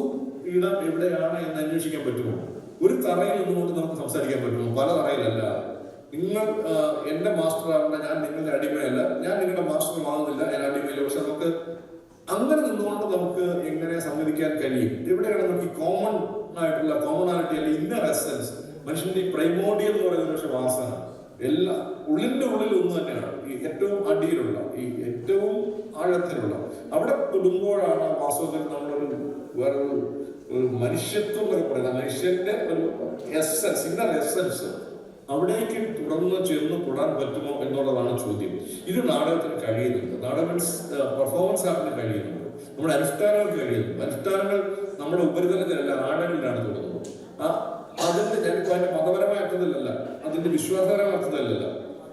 ഇടം എവിടെയാണ് എന്ന് അന്വേഷിക്കാൻ പറ്റുമോ? ഒരു തറയിൽ നിന്നുകൊണ്ട് നമുക്ക് സംസാരിക്കാൻ പറ്റുമോ? പല തറയിലല്ല. നിങ്ങൾ എന്റെ മാസ്റ്റർ ആവണ്ട, ഞാൻ നിങ്ങളുടെ അടിമയല്ല, ഞാൻ നിങ്ങളുടെ മാസ്റ്റർ ആവുന്നില്ല, ഞാൻ അടിമയില്ല. പക്ഷെ നമുക്ക് അങ്ങനെ നിന്നുകൊണ്ട് നമുക്ക് എങ്ങനെ സമ്മതിക്കാൻ കഴിയും? എവിടെയാണ് നമുക്ക് ഈ കോമൺ ആയിട്ടുള്ള കോമണാലിറ്റി അല്ലെങ്കിൽ ഇന്നർ എസൻസ്, മനുഷ്യന്റെ ഈ പ്രൈമോഡിയം എന്ന് പറയുന്ന പക്ഷെ വാസന എല്ലാ ഉള്ളിന്റെ ഉള്ളിൽ ഒന്ന് തന്നെയാണ്. ഈ ഏറ്റവും അടിയിലുള്ള, ഈ ഏറ്റവും ആഴത്തിലുള്ള അവിടെ തൊടുമ്പോഴാണ് വാസ്തവത്തിൽ നമ്മളൊരു വേറൊരു മനുഷ്യത്വം എന്നൊക്കെ പറയുന്നത്, മനുഷ്യന്റെ ഒരു എസൻസ്, ഇന്നർ എസൻസ് അവിടേക്ക് തുറന്ന് ചെന്ന് തൊടാൻ പറ്റുമോ എന്നുള്ളതാണ് ചോദ്യം. ഇത് നാടകത്തിന് കഴിയുന്നുണ്ട്. നാടകം പെർഫോമൻസ് ആർട്ടിന് കഴിയുന്നുണ്ട്, നമ്മുടെ അനുഷ്ഠാനങ്ങൾക്ക് കഴിയുന്നുണ്ട്. അനുഷ്ഠാനങ്ങൾ നമ്മുടെ ഉപരിതലത്തിലല്ല, ആഴങ്ങളിലാണ് തുടങ്ങുന്നത്. അതിന്റെ ഞാനിപ്പോ അതിന്റെ മതപരമായ അർത്ഥത്തിലല്ല, അതിന്റെ വിശ്വാസപരമായ അർത്ഥത്തിലല്ല,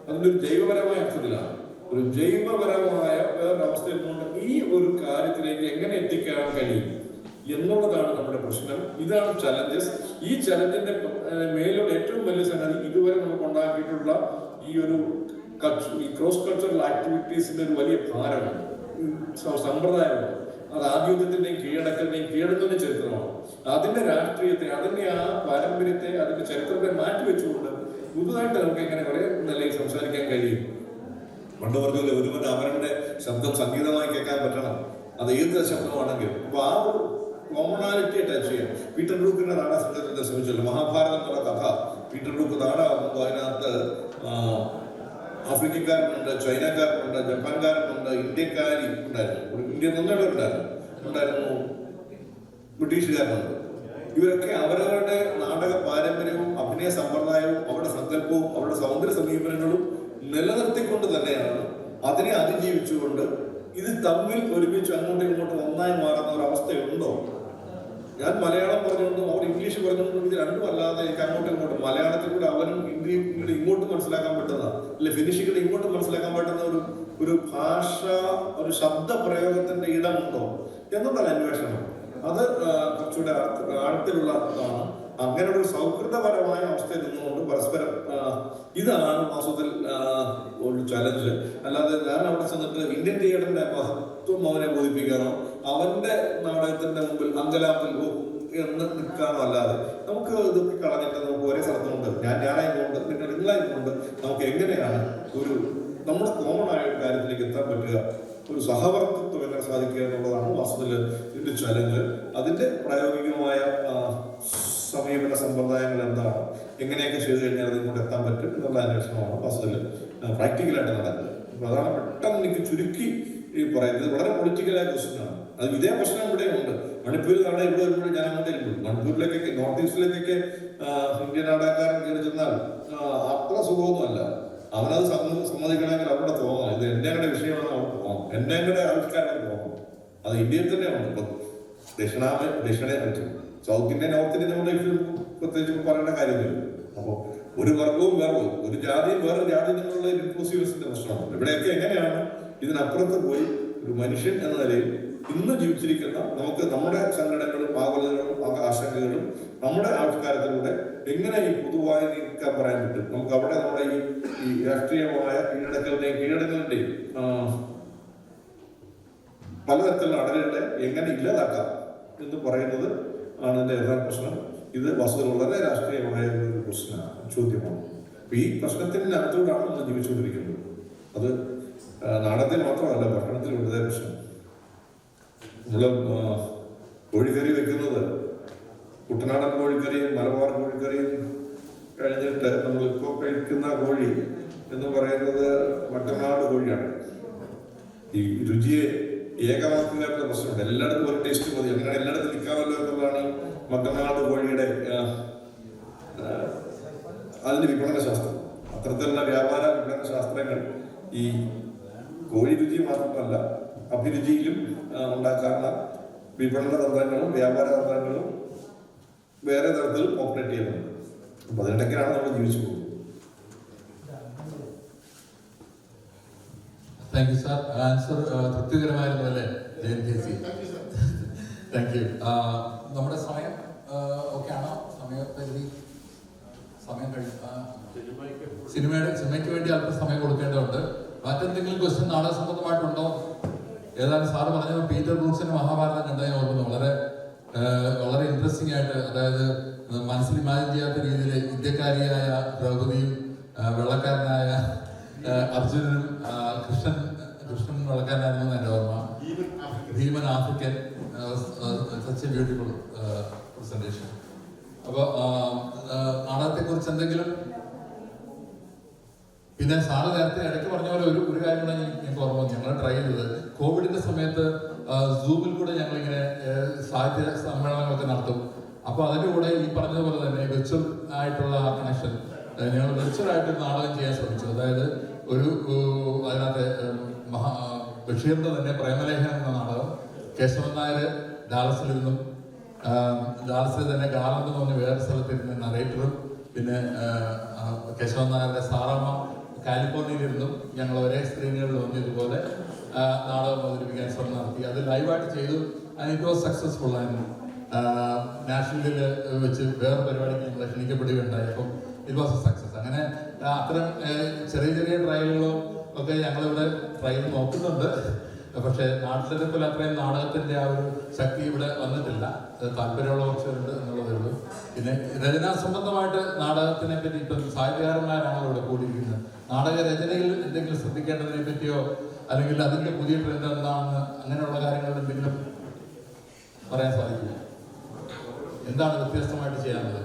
അതിന്റെ ഒരു ജൈവപരമായ അർത്ഥത്തിലാണ്. ഒരു ജൈവപരമായ വേറൊരവസ്ഥയിൽ കൊണ്ട് ഈ ഒരു കാര്യത്തിലേക്ക് എങ്ങനെ എത്തിക്കാൻ കഴിയും എന്നുള്ളതാണ് നമ്മുടെ പ്രശ്നം. ഇതാണ് ചലഞ്ചസ്. ഈ ചലഞ്ചിന്റെ മേലുള്ള ഏറ്റവും വലിയ സംഗതി ഇതുവരെ നമുക്ക് ഉണ്ടാക്കിയിട്ടുള്ള ഈ ഒരു ക്രോസ് കൾച്ചറൽ ആക്ടിവിറ്റീസിന്റെ ഒരു വലിയ ഭാരമാണ്, സമ്പ്രദായമാണ്. അത് ആധിപത്യത്തിന്റെയും കീഴടക്കലിന്റെയും ചരിത്രമാണ്. അതിന്റെ രാഷ്ട്രീയത്തെ, അതിന്റെ ആ പാരമ്പര്യത്തെ, അതിന്റെ ചരിത്രത്തെ മാറ്റിവെച്ചുകൊണ്ട് പുതുതായിട്ട് നമുക്ക് എങ്ങനെ കുറെ നിലയിൽ സംസാരിക്കാൻ കഴിയും? പണ്ട് പറഞ്ഞ ഒരുവൻ അവരുടെ ശബ്ദം സംഗീതമായി കേൾക്കാൻ പറ്റണം, അത് ഏത് ശബ്ദമാണെങ്കിലും. അപ്പൊ ആ ഒരു കോമണാലിറ്റിയെ ടച്ച് ചെയ്യാം. പീറ്റർ ബ്രൂക്കിന്റെ നാടകസംഘത്തിന്റെ ശ്രമിച്ചല്ലോ. മഹാഭാരതം എന്നുള്ള കഥ പീറ്റർ ബ്രൂക്ക് നാടകമാകുമ്പോൾ അതിനകത്ത് ആഫ്രിക്കക്കാരനുണ്ട്, ചൈനക്കാരനുണ്ട്, ജപ്പാൻകാരനുണ്ട്, ഇന്ത്യക്കാരി ഉണ്ടായിരുന്നു, ഇന്ത്യ ഉണ്ടായിരുന്നു, ബ്രിട്ടീഷുകാരനുണ്ട്. ഇവരൊക്കെ അവരവരുടെ നാടക പാരമ്പര്യവും അഭിനയ സമ്പ്രദായവും അവരുടെ സങ്കല്പവും അവരുടെ സൗന്ദര്യ സമീപനങ്ങളും നിലനിർത്തിക്കൊണ്ട് തന്നെയാണ്, അതിനെ അതിജീവിച്ചുകൊണ്ട് ഇത് തമ്മിൽ ഒരുമിച്ച് അങ്ങോട്ടും ഇങ്ങോട്ടും ഒന്നായി മാറുന്ന ഒരു അവസ്ഥയുണ്ടോ? ഞാൻ മലയാളം പറഞ്ഞുകൊണ്ടും അവർ ഇംഗ്ലീഷ് പറഞ്ഞുകൊണ്ടും ഇത് രണ്ടും അല്ലാതെ എനിക്ക് അങ്ങോട്ടും ഇങ്ങോട്ടും മലയാളത്തിൽ കൂടെ അവനും ഇംഗ്ലീഷ് ഇങ്ങോട്ട് മനസ്സിലാക്കാൻ പറ്റുന്ന, അല്ലെ ഫിനിഷിങ്ങിൽ ഇങ്ങോട്ട് മനസ്സിലാക്കാൻ പറ്റുന്ന ഒരു ഭാഷ, ഒരു ശബ്ദ പ്രയോഗത്തിന്റെ ഇടമുണ്ടോ എന്നുള്ളതാണ് അന്വേഷണം. അത് കുറച്ചുകൂടെ ആഴത്തിലുള്ളതാണ്. അങ്ങനെ ഒരു സൗഹൃദപരമായ അവസ്ഥയിൽ നിന്നുകൊണ്ട് പരസ്പരം ഇതാണ് വാസ്തവത്തിൽ ഒരു ചലഞ്ച്. അല്ലാതെ ഞാൻ അവിടെ ചെന്നിട്ട് ഇന്ത്യൻ തിയേറ്ററിന്റെ മഹത്വം അവനെ ബോധിപ്പിക്കാനോ അവന്റെ നാടകത്തിന്റെ മുമ്പിൽ അങ്കലാപ്പിൽ എന്ന് നിൽക്കാനോ അല്ലാതെ നമുക്ക് ഇതൊക്കെ കളഞ്ഞിട്ട് നമുക്ക് ഒരേ സ്ഥലത്തുണ്ട്, ഞാനായതുകൊണ്ട് നിങ്ങളായതുകൊണ്ട് നമുക്ക് എങ്ങനെയാണ് ഒരു നമ്മുടെ കോമൺ ആയ ഒരു കാര്യത്തിലേക്ക് എത്താൻ പറ്റുക, ഒരു സഹവർത്തിത്വം എങ്ങനെ സാധിക്കുക എന്നുള്ളതാണ് വാസ്തവത്തിൽ ഇതിന്റെ ചലഞ്ച്. അതിന്റെ പ്രായോഗികമായ സമീപന സമ്പ്രദായങ്ങൾ എന്താണ്, എങ്ങനെയൊക്കെ ചെയ്തു കഴിഞ്ഞാൽ അതിങ്ങോട്ട് എത്താൻ പറ്റും എന്നുള്ള അന്വേഷണമാണ് വാസ്തവത്തിൽ പ്രാക്ടിക്കലായിട്ട് നടക്കുന്നത്. അപ്പൊ അതാണ് പെട്ടെന്ന് എനിക്ക് ചുരുക്കി ഈ പറയുന്നത്. വളരെ പൊളിറ്റിക്കലായ ക്വസ്റ്റ്യനാണ്. അത് ഇതേ പ്രശ്നം ഇവിടെ ഉണ്ട്. മണിപ്പൂരിൽ നാളെ ഇവിടെ വരുമ്പോൾ ഞാൻ അങ്ങോട്ടേ ഇരിക്കും. മണിപ്പൂരിലേക്കൊക്കെ നോർത്ത് ഈസ്റ്റിലേക്കൊക്കെ ഇന്ത്യൻ നാടകക്കാരൻ കയറി ചെന്നാൽ അത്ര സുഖമൊന്നുമല്ല. അവനത് സമ്മതിക്കണമെങ്കിൽ അവിടെ തോന്നണം, ഇത് എന്റെ വിഷയമാണ്, അവിടെ തോന്നും, എന്റെ ആൾക്കാരുടെ തോന്നും. അത് ഇന്ത്യയിൽ തന്നെയാണ്. ഇപ്പൊ ദക്ഷിണയെ പറ്റും, സൗത്ത് ഇന്ത്യ നോർത്ത് ഇന്ത്യ നമ്മുടെ പ്രത്യേകിച്ച് പറയേണ്ട കാര്യമില്ല. അപ്പോൾ ഒരു വർഗവും വേറവും, ഒരു ജാതിയും വേറെ ജാതി എന്നുള്ള ഇൻക്ലൂസീവ്നെസിന്റെ പ്രശ്നമാണ്. ഇവിടെയൊക്കെ എങ്ങനെയാണ് ഇതിനപ്പുറത്ത് പോയി ഒരു മനുഷ്യൻ എന്ന നിലയിൽ ഇന്ന് ജീവിച്ചിരിക്കുന്ന നമുക്ക് നമ്മുടെ സങ്കടങ്ങളും ആകുലതകളും ആശങ്കകളും നമ്മുടെ ആവിഷ്കാരത്തിലൂടെ എങ്ങനെ ഈ പൊതുവായി നീക്കാൻ പറയാൻ പറ്റും? നമുക്ക് അവിടെ നമ്മുടെ ഈ രാഷ്ട്രീയമായ കീഴടങ്ങളുടെയും പലതരത്തിലുള്ള അടലുകളെ എങ്ങനെ ഇല്ലാതാക്കാം എന്ന് പറയുന്നത് ആണ് ഇതിന്റെ യഥാർത്ഥ പ്രശ്നം. ഇത് വസ്തുത വളരെ രാഷ്ട്രീയമായ ഒരു പ്രശ്നമാണ്, ചോദ്യമാണ്. അപ്പൊ ഈ പ്രശ്നത്തിനകത്തോടാണ് നമ്മൾ ജീവിച്ചുകൊണ്ടിരിക്കുന്നത്. അത് നാടകത്തിൽ മാത്രമല്ല, ഭക്ഷണത്തിലുള്ളതേ പ്രശ്നം. നമ്മള് കോഴിക്കറി വെക്കുന്നത് കുട്ടനാടൻ കോഴിക്കറിയും മലബാർ കോഴിക്കറിയും കഴിഞ്ഞിട്ട് നമ്മളിപ്പോൾ കഴിക്കുന്ന കോഴി എന്ന് പറയുന്നത് മറ്റനാട് കോഴിയാണ്. ഈ രുചിയെ ഏകമാക്കുക എന്ന പ്രശ്നമുണ്ട്. എല്ലായിടത്തും ഒരു ടേസ്റ്റ് മതി, അങ്ങനെ എല്ലായിടത്തും നിൽക്കാമല്ലോ എന്നുള്ളതാണ് ഈ മറ്റനാട് കോഴിയുടെ അതിന്റെ വിപണന ശാസ്ത്രം. അത്തരത്തിലുള്ള വ്യാപാര വിപണന ശാസ്ത്രങ്ങൾ ഈ കോഴി രുചി മാത്രമല്ല അഭിരുചിയിലും ഉണ്ടാക്കാനുള്ള വിപണന തന്ത്രങ്ങളും വ്യാപാര തന്ത്രങ്ങളും വേറെ തരത്തിൽ ഓപ്പറേറ്റ് ചെയ്യുന്നുണ്ട്. അപ്പൊ അതിനിടയ്ക്കാണ് നമ്മൾ ജീവിച്ചു പോകുന്നത്. Thank you sir. ആൻസർ തൃപ്തികരമായിരുന്നു അല്ലേ Jayan K C? Thank you. നമ്മുടെ സമയം ഓക്കെ ആണോ? സമയപരിധി സമയം കഴിഞ്ഞു. സിനിമയ്ക്ക് വേണ്ടി അല്പം സമയം കൊടുക്കേണ്ടതുണ്ട്. മറ്റെന്തെങ്കിലും ക്വസ്റ്റ്യൻ നാടക സംബന്ധമായിട്ടുണ്ടോ? ഏതായാലും സാറ് പറഞ്ഞപ്പോൾ പീറ്റർ ബ്രൂക്സിന്റെ മഹാഭാരതം കണ്ടതിന് ഓർക്കുന്നു. വളരെ ഇൻട്രസ്റ്റിംഗ് ആയിട്ട്, അതായത് മനസ്സിൽ ഇമാജിൻ ചെയ്യാത്ത രീതിയിൽ ഇന്ത്യക്കാരിയായ ദ്രൗപദിയും വെള്ളക്കാരനായ അർജുനനും കൃഷ്ണൻ വെള്ളക്കാരനായിരുന്നു എൻ്റെ ഓർമ്മ. Bheeman African. Such a beautiful presentation. അപ്പോൾ നാടകത്തെ കുറിച്ച് എന്തെങ്കിലും? പിന്നെ സാറ് നേരത്തെ ഇടയ്ക്ക് പറഞ്ഞ പോലെ ഒരു കാര്യം കൂടെ ഞങ്ങൾക്ക് ഓർമ്മ. ഞങ്ങൾ ട്രൈ ചെയ്തത് കോവിഡിന്റെ സമയത്ത് സൂമിൽ കൂടെ ഞങ്ങളിങ്ങനെ സാഹിത്യ സമ്മേളനങ്ങളൊക്കെ നടത്തും. അപ്പോൾ അതിൻ്റെ കൂടെ ഈ പറഞ്ഞതുപോലെ തന്നെ വിർച്വൽ ആയിട്ടുള്ള ആ കണക്ഷൻ ഞങ്ങൾ വിർച്വൽ ആയിട്ട് നാടകം ചെയ്യാൻ ശ്രമിച്ചു. അതായത് അതിനകത്ത് ബഷീറിന്റെ തന്നെ പ്രേമലേഖനം എന്ന നാടകം കേശവൻ നായർ ഡാലസിൽ നിന്നും, ഡാലസിൽ തന്നെ ഗാർലൻഡ് എന്ന് പറഞ്ഞ വേറെ സ്ഥലത്തിരുന്ന് നറേറ്ററും, പിന്നെ കേശവൻ നായരുടെ സാറാമ്മ കാലിഫോർണിയയിലിരുന്നും ഞങ്ങൾ ഒരേ സ്ക്രീനുകളിൽ വന്ന് ഇതുപോലെ നാടകം അവതരിപ്പിക്കാൻ ശ്രമം നടത്തി. അത് ലൈവായിട്ട് ചെയ്തു. And it was successful. And നാഷണലിൽ വെച്ച് വേറെ പരിപാടിക്ക് ഞങ്ങൾ ക്ഷണിക്കപ്പെടുകയുണ്ടായി. അപ്പം ഇറ്റ് വാസ് എ സക്സസ്. അങ്ങനെ അത്തരം ചെറിയ ചെറിയ ട്രയലുകളും ഒക്കെ ഞങ്ങളിവിടെ ട്രയൽ നോക്കുന്നുണ്ട്. പക്ഷേ നാട്ടിലെ പോലെ അത്രയും നാടകത്തിന്റെ ആ ഒരു ശക്തി ഇവിടെ വന്നിട്ടില്ല. താല്പര്യമുള്ള കുറച്ചുണ്ട് എന്നുള്ളതേ ഉള്ളൂ. പിന്നെ രചനാ സംബന്ധമായിട്ട് നാടകത്തിനെ പറ്റി ഇപ്പം സാഹിത്യകാരന്മാരാണല്ലോ ഇവിടെ കൂടിയിരിക്കുന്നത്. നാടക രചനയിൽ എന്തെങ്കിലും ശ്രദ്ധിക്കേണ്ടതിനെ പറ്റിയോ അല്ലെങ്കിൽ അതിന്റെ പുതിയ ട്രെൻഡ് എന്താണെന്ന് അങ്ങനെയുള്ള കാര്യങ്ങൾ എന്തെങ്കിലും പറയാൻ സാധിക്കില്ല? എന്താണ് വ്യത്യസ്തമായിട്ട് ചെയ്യാനുള്ളത്?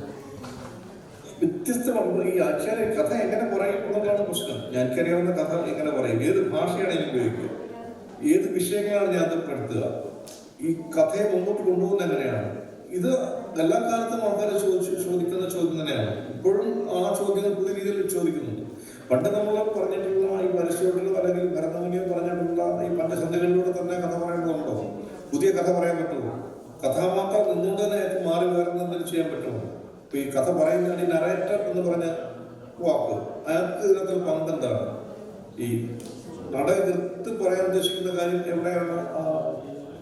വ്യത്യസ്തമാണ്. ഈ ആഖ്യാന കഥ എങ്ങനെ പറയും എന്നുള്ളതാണ് പ്രശ്നം. എനിക്കറിയാവുന്ന കഥ എങ്ങനെ പറയും, ഏത് ഭാഷയാണ് എനിക്ക് ഉപയോഗിക്കുക, ഏത് വിഷയങ്ങളാണ് ഞാൻ പെടുത്തുക, ഈ കഥയെ മുമ്പോട്ട് കൊണ്ടുപോകുന്നത് എങ്ങനെയാണ്, ഇത് എല്ലാ കാലത്തും ആൾക്കാർ ചോദിക്കുന്ന ചോദ്യം തന്നെയാണ്. ഇപ്പോഴും ആ ചോദ്യങ്ങൾ പുതിയ രീതിയിൽ ചോദിക്കുന്നുണ്ട്. പണ്ട് നമ്മൾ പറഞ്ഞിട്ടുള്ള ഈ പരിശോധനകളും അല്ലെങ്കിൽ ഭരതമുനിയും പറഞ്ഞിട്ടുള്ള ഈ പഞ്ചസന്ധികളിലൂടെ തന്നെ കഥ പറയേണ്ടതുണ്ടോ? പുതിയ കഥ പറയാൻ പറ്റുമോ? കഥാപാത്രം നിന്നുകൊണ്ട് തന്നെ മാറി വരുന്നതെന്ന് ചെയ്യാൻ പറ്റുമോ? ഇപ്പൊ ഈ കഥ പറയുന്ന ഈ നറേറ്റർ എന്ന് പറഞ്ഞ വാക്ക്, അയാൾക്ക് ഇതിനകത്ത് പങ്കെന്താണ്? ഈ നാടകത്ത് പറയാൻ ഉദ്ദേശിക്കുന്ന കാര്യം എവിടെയാണ്,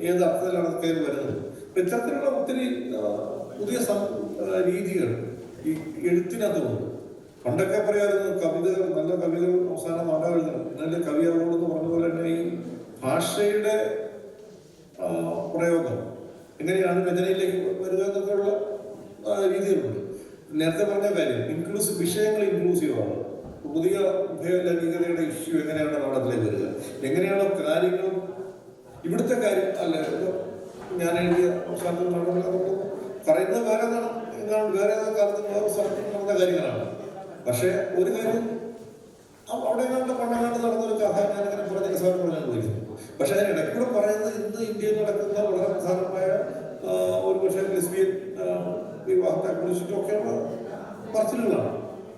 ഏത് അർത്ഥത്തിലാണ് കയറി വരുന്നത്? അപ്പൊ ഇത്തരത്തിലുള്ള ഒത്തിരി പുതിയ രീതികൾ ഈ എഴുത്തിനകത്തുണ്ട്. പണ്ടൊക്കെ പറയാമായിരുന്നു കവിതകൾ, നല്ല കവികൾ അവസാനം നാടകം എഴുതണം, നല്ല കവി അവരോടെന്ന് പറഞ്ഞ പോലെ തന്നെ ഈ ഭാഷയുടെ പ്രയോഗം എങ്ങനെയാണ് രചനയിലേക്ക് വരിക എന്നൊക്കെയുള്ള രീതികളുണ്ട്. നേരത്തെ പറഞ്ഞ കാര്യം ഇൻക്ലൂസീവ്, വിഷയങ്ങൾ ഇൻക്ലൂസീവ് ആണ്. പുതിയ ലൈംഗികതയുടെ ഇഷ്യൂ എങ്ങനെയാണ് നാടകത്തിലേക്ക് വരിക, എങ്ങനെയാണ് കാര്യങ്ങൾ ഇവിടുത്തെ കാര്യം അല്ല ഞാൻ എഴുതിയ അവസാനത്തിൽ പറയുന്നത് വേറെ വേറെ കാലത്ത് വേറെ സ്ഥലത്ത് നടന്ന കാര്യങ്ങളാണ്. പക്ഷെ ഒരു കാര്യം അവിടെ പണ്ടങ്ങാണ്ട് നടന്നൊരു കഥ ഞാനിങ്ങനെ പറഞ്ഞ സാർ പറഞ്ഞാൽ വിളിക്കുന്നു. പക്ഷെ അതിനിടയ്ക്കൂടെ പറയുന്നത് ഇന്ന് ഇന്ത്യയിൽ നടക്കുന്ന വളരെ പ്രധാനമായ ഒരു പക്ഷേ ലെസ്ബിയൻ വിവാഹത്തെ കുറിച്ചിട്ടൊക്കെയുള്ള പറച്ചിലുകളാണ്.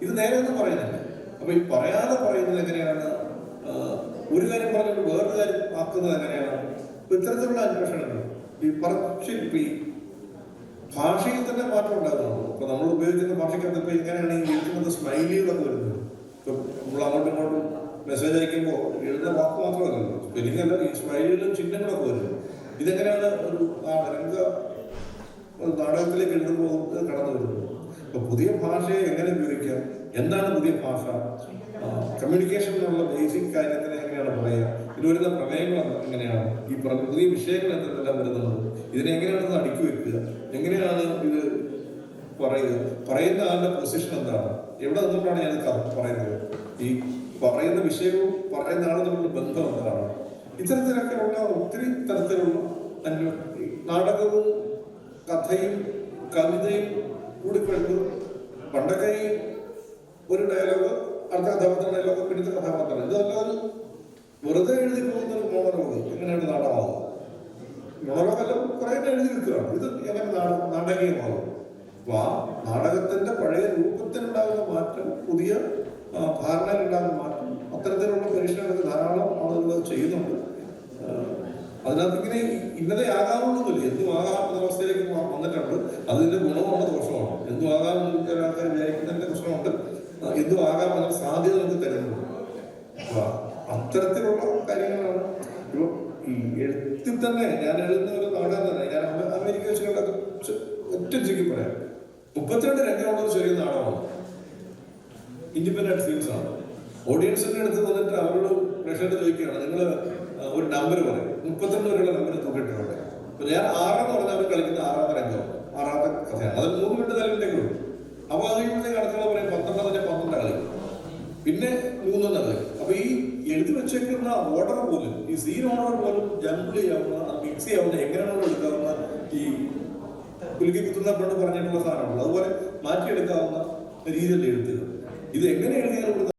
ഇത് നേരെ ഒന്നും പറയുന്നില്ല. അപ്പൊ ഈ പറയാതെ പറയുന്നത് എങ്ങനെയാണ്, ഒരു കാര്യം പറഞ്ഞിട്ട് വേറൊരു കാര്യം ആക്കുന്നത് എങ്ങനെയാണ്? ഇത്തരത്തിലുള്ള അന്വേഷണങ്ങൾ ഈ ഈ ഭാഷയിൽ തന്നെ മാറ്റം ഉണ്ടാകുന്നുള്ളൂ. ഇപ്പൊ നമ്മൾ ഉപയോഗിക്കുന്ന ഭാഷയ്ക്കകത്ത് ഇപ്പൊ ഇങ്ങനെയാണ് ഈ എഴുതുന്നത് സ്മൈലികളൊക്കെ വരുന്നത്. ഇപ്പൊ നമ്മൾ അങ്ങോട്ടും ഇങ്ങോട്ടും മെസ്സേജ് അയക്കുമ്പോൾ എഴുതുന്ന വാക്ക് മാത്രമല്ലല്ലോ, സ്പെല്ലിംഗ് അല്ല, ഈ സ്മൈലിലും ചിഹ്നങ്ങളൊക്കെ വരുന്നത്. ഇതെങ്ങനെയാണ് ഒരു നാടകത്തിലേക്ക് എഴുതുമ്പോൾ കടന്നു വരുന്നത്? അപ്പൊ പുതിയ ഭാഷയെ എങ്ങനെ ഉപയോഗിക്കാം, എന്താണ് പുതിയ ഭാഷ, കമ്മ്യൂണിക്കേഷനിലുള്ള ബേസിക് കാര്യത്തിന് എങ്ങനെയാണ് പറയുക, ഇത് വരുന്ന പ്രമേയങ്ങൾ എങ്ങനെയാണ്, ഈ പുതിയ വിഷയങ്ങൾ എന്തെല്ലാം വരുന്നത്, ഇതിനെ എങ്ങനെയാണ് അടുക്കി വെക്കുക, എങ്ങനെയാണ് ഇത് പറയുക, പറയുന്ന ആളുടെ പൊസിഷൻ എന്താണ്, എവിടെ നിന്നുകൊണ്ടാണ് ഞാൻ പറയുന്നത്, ഈ പറയുന്ന വിഷയവും പറയുന്ന ആളും തമ്മിലുള്ള ബന്ധം എന്താണ്, ഇത്തരത്തിലൊക്കെയുള്ള ഒത്തിരി തരത്തിലുള്ള നാടകവും കഥയും കവിതയും കൂടിക്കൊണ്ട് പണ്ടൊക്കെ ഈ ഒരു ഡയലോഗ് അടുത്ത കഥാപാത്ര ഡയലോഗ് പിന്നത്തെ കഥാപാത്രം, ഇതല്ലാതെ വെറുതെ എഴുതി പോകുന്നൊരു മോണലോഗ് എങ്ങനെയാണ് നാടകമാകുക? മോണലോഗല്ല, കുറെ എഴുതി വെക്കുകയാണ്. ഇത് എങ്ങനെ നാടകീയമാകും? അപ്പൊ ആ നാടകത്തിന്റെ പഴയ രൂപത്തിനുണ്ടാകുന്ന മാറ്റം, പുതിയ ധാരണയിലുണ്ടാകുന്ന മാറ്റം, അത്തരത്തിലുള്ള പരീക്ഷണങ്ങൾ ധാരാളം ആളുകൾ ചെയ്യുന്നുണ്ട്. അതിനകത്ത് ഇങ്ങനെ ഇന്നതെയാകാവുന്നില്ല, എന്തും ആകാം എന്ന അവസ്ഥയിലേക്ക് വന്നിട്ടുണ്ട്. അതിന്റെ ഗുണമാണ് ദോഷമാണ്. എന്തും ആകാമെന്ന് ആൾക്കാർ വിചാരിക്കുന്നതിന്റെ പ്രശ്നമുണ്ട്. എന്തും ആകാമെന്ന സാധ്യത നമുക്ക് തരുന്നുണ്ട്. അപ്പൊ അത്തരത്തിലുള്ള കാര്യങ്ങളാണ് ഇപ്പൊ ഈ എഴുത്തിൽ തന്നെ. ഞാൻ എഴുതുന്ന ഒരു നാടകം തന്നെ ഞാൻ അമേരിക്ക വെച്ച് കണ്ടത് ഒറ്റ ചുരുക്കി പറയാം. 32 രംഗമുള്ള ഒരു ചെറിയ നാടകമാണ്, ഇൻഡിപെൻഡന്റ് ഫിലിംസ് ആണ്. ഓഡിയൻസിന്റെ അടുത്ത് വന്നിട്ട് അവരോട് പ്രേക്ഷകർ ചോദിക്കുകയാണ്, നിങ്ങൾ ഒരു നമ്പർ പറയും, 32 വരെയുള്ള നമ്പർ തൂക്കിയിട്ടുണ്ട്. അപ്പൊ ഞാൻ 6 എന്ന് പറഞ്ഞാൽ അവർ കളിക്കുന്ന 6ാമത്തെ രംഗമാണ്, 6ാമത്തെ കഥയാണ്. അത് 3 മിനിറ്റ് തലമിട്ടേക്ക് വരും. അപ്പൊ അത് കഴിയുമ്പോഴത്തേക്ക് അടുത്തുള്ള പറയും 12 കളി, പിന്നെ 3 കളി. അപ്പൊ ഈ എഴുതി വെച്ചേക്കുന്ന ഓർഡർ പോലും, ഈ സീൻ ഓർഡർ പോലും ജംബിൾ ചെയ്യാവുന്ന, മിക്സ് ചെയ്യാവുന്ന, എങ്ങനെയാണോ എടുക്കാവുന്ന, ഈ കുലുക്കി കുത്തുന്ന പെണ്ണ് പറഞ്ഞിട്ടുള്ള സാധനമുള്ളൂ, അതുപോലെ മാറ്റിയെടുക്കാവുന്ന രീതിയിൽ എഴുത്തുകൾ. ഇത് എങ്ങനെ എഴുതിയാലും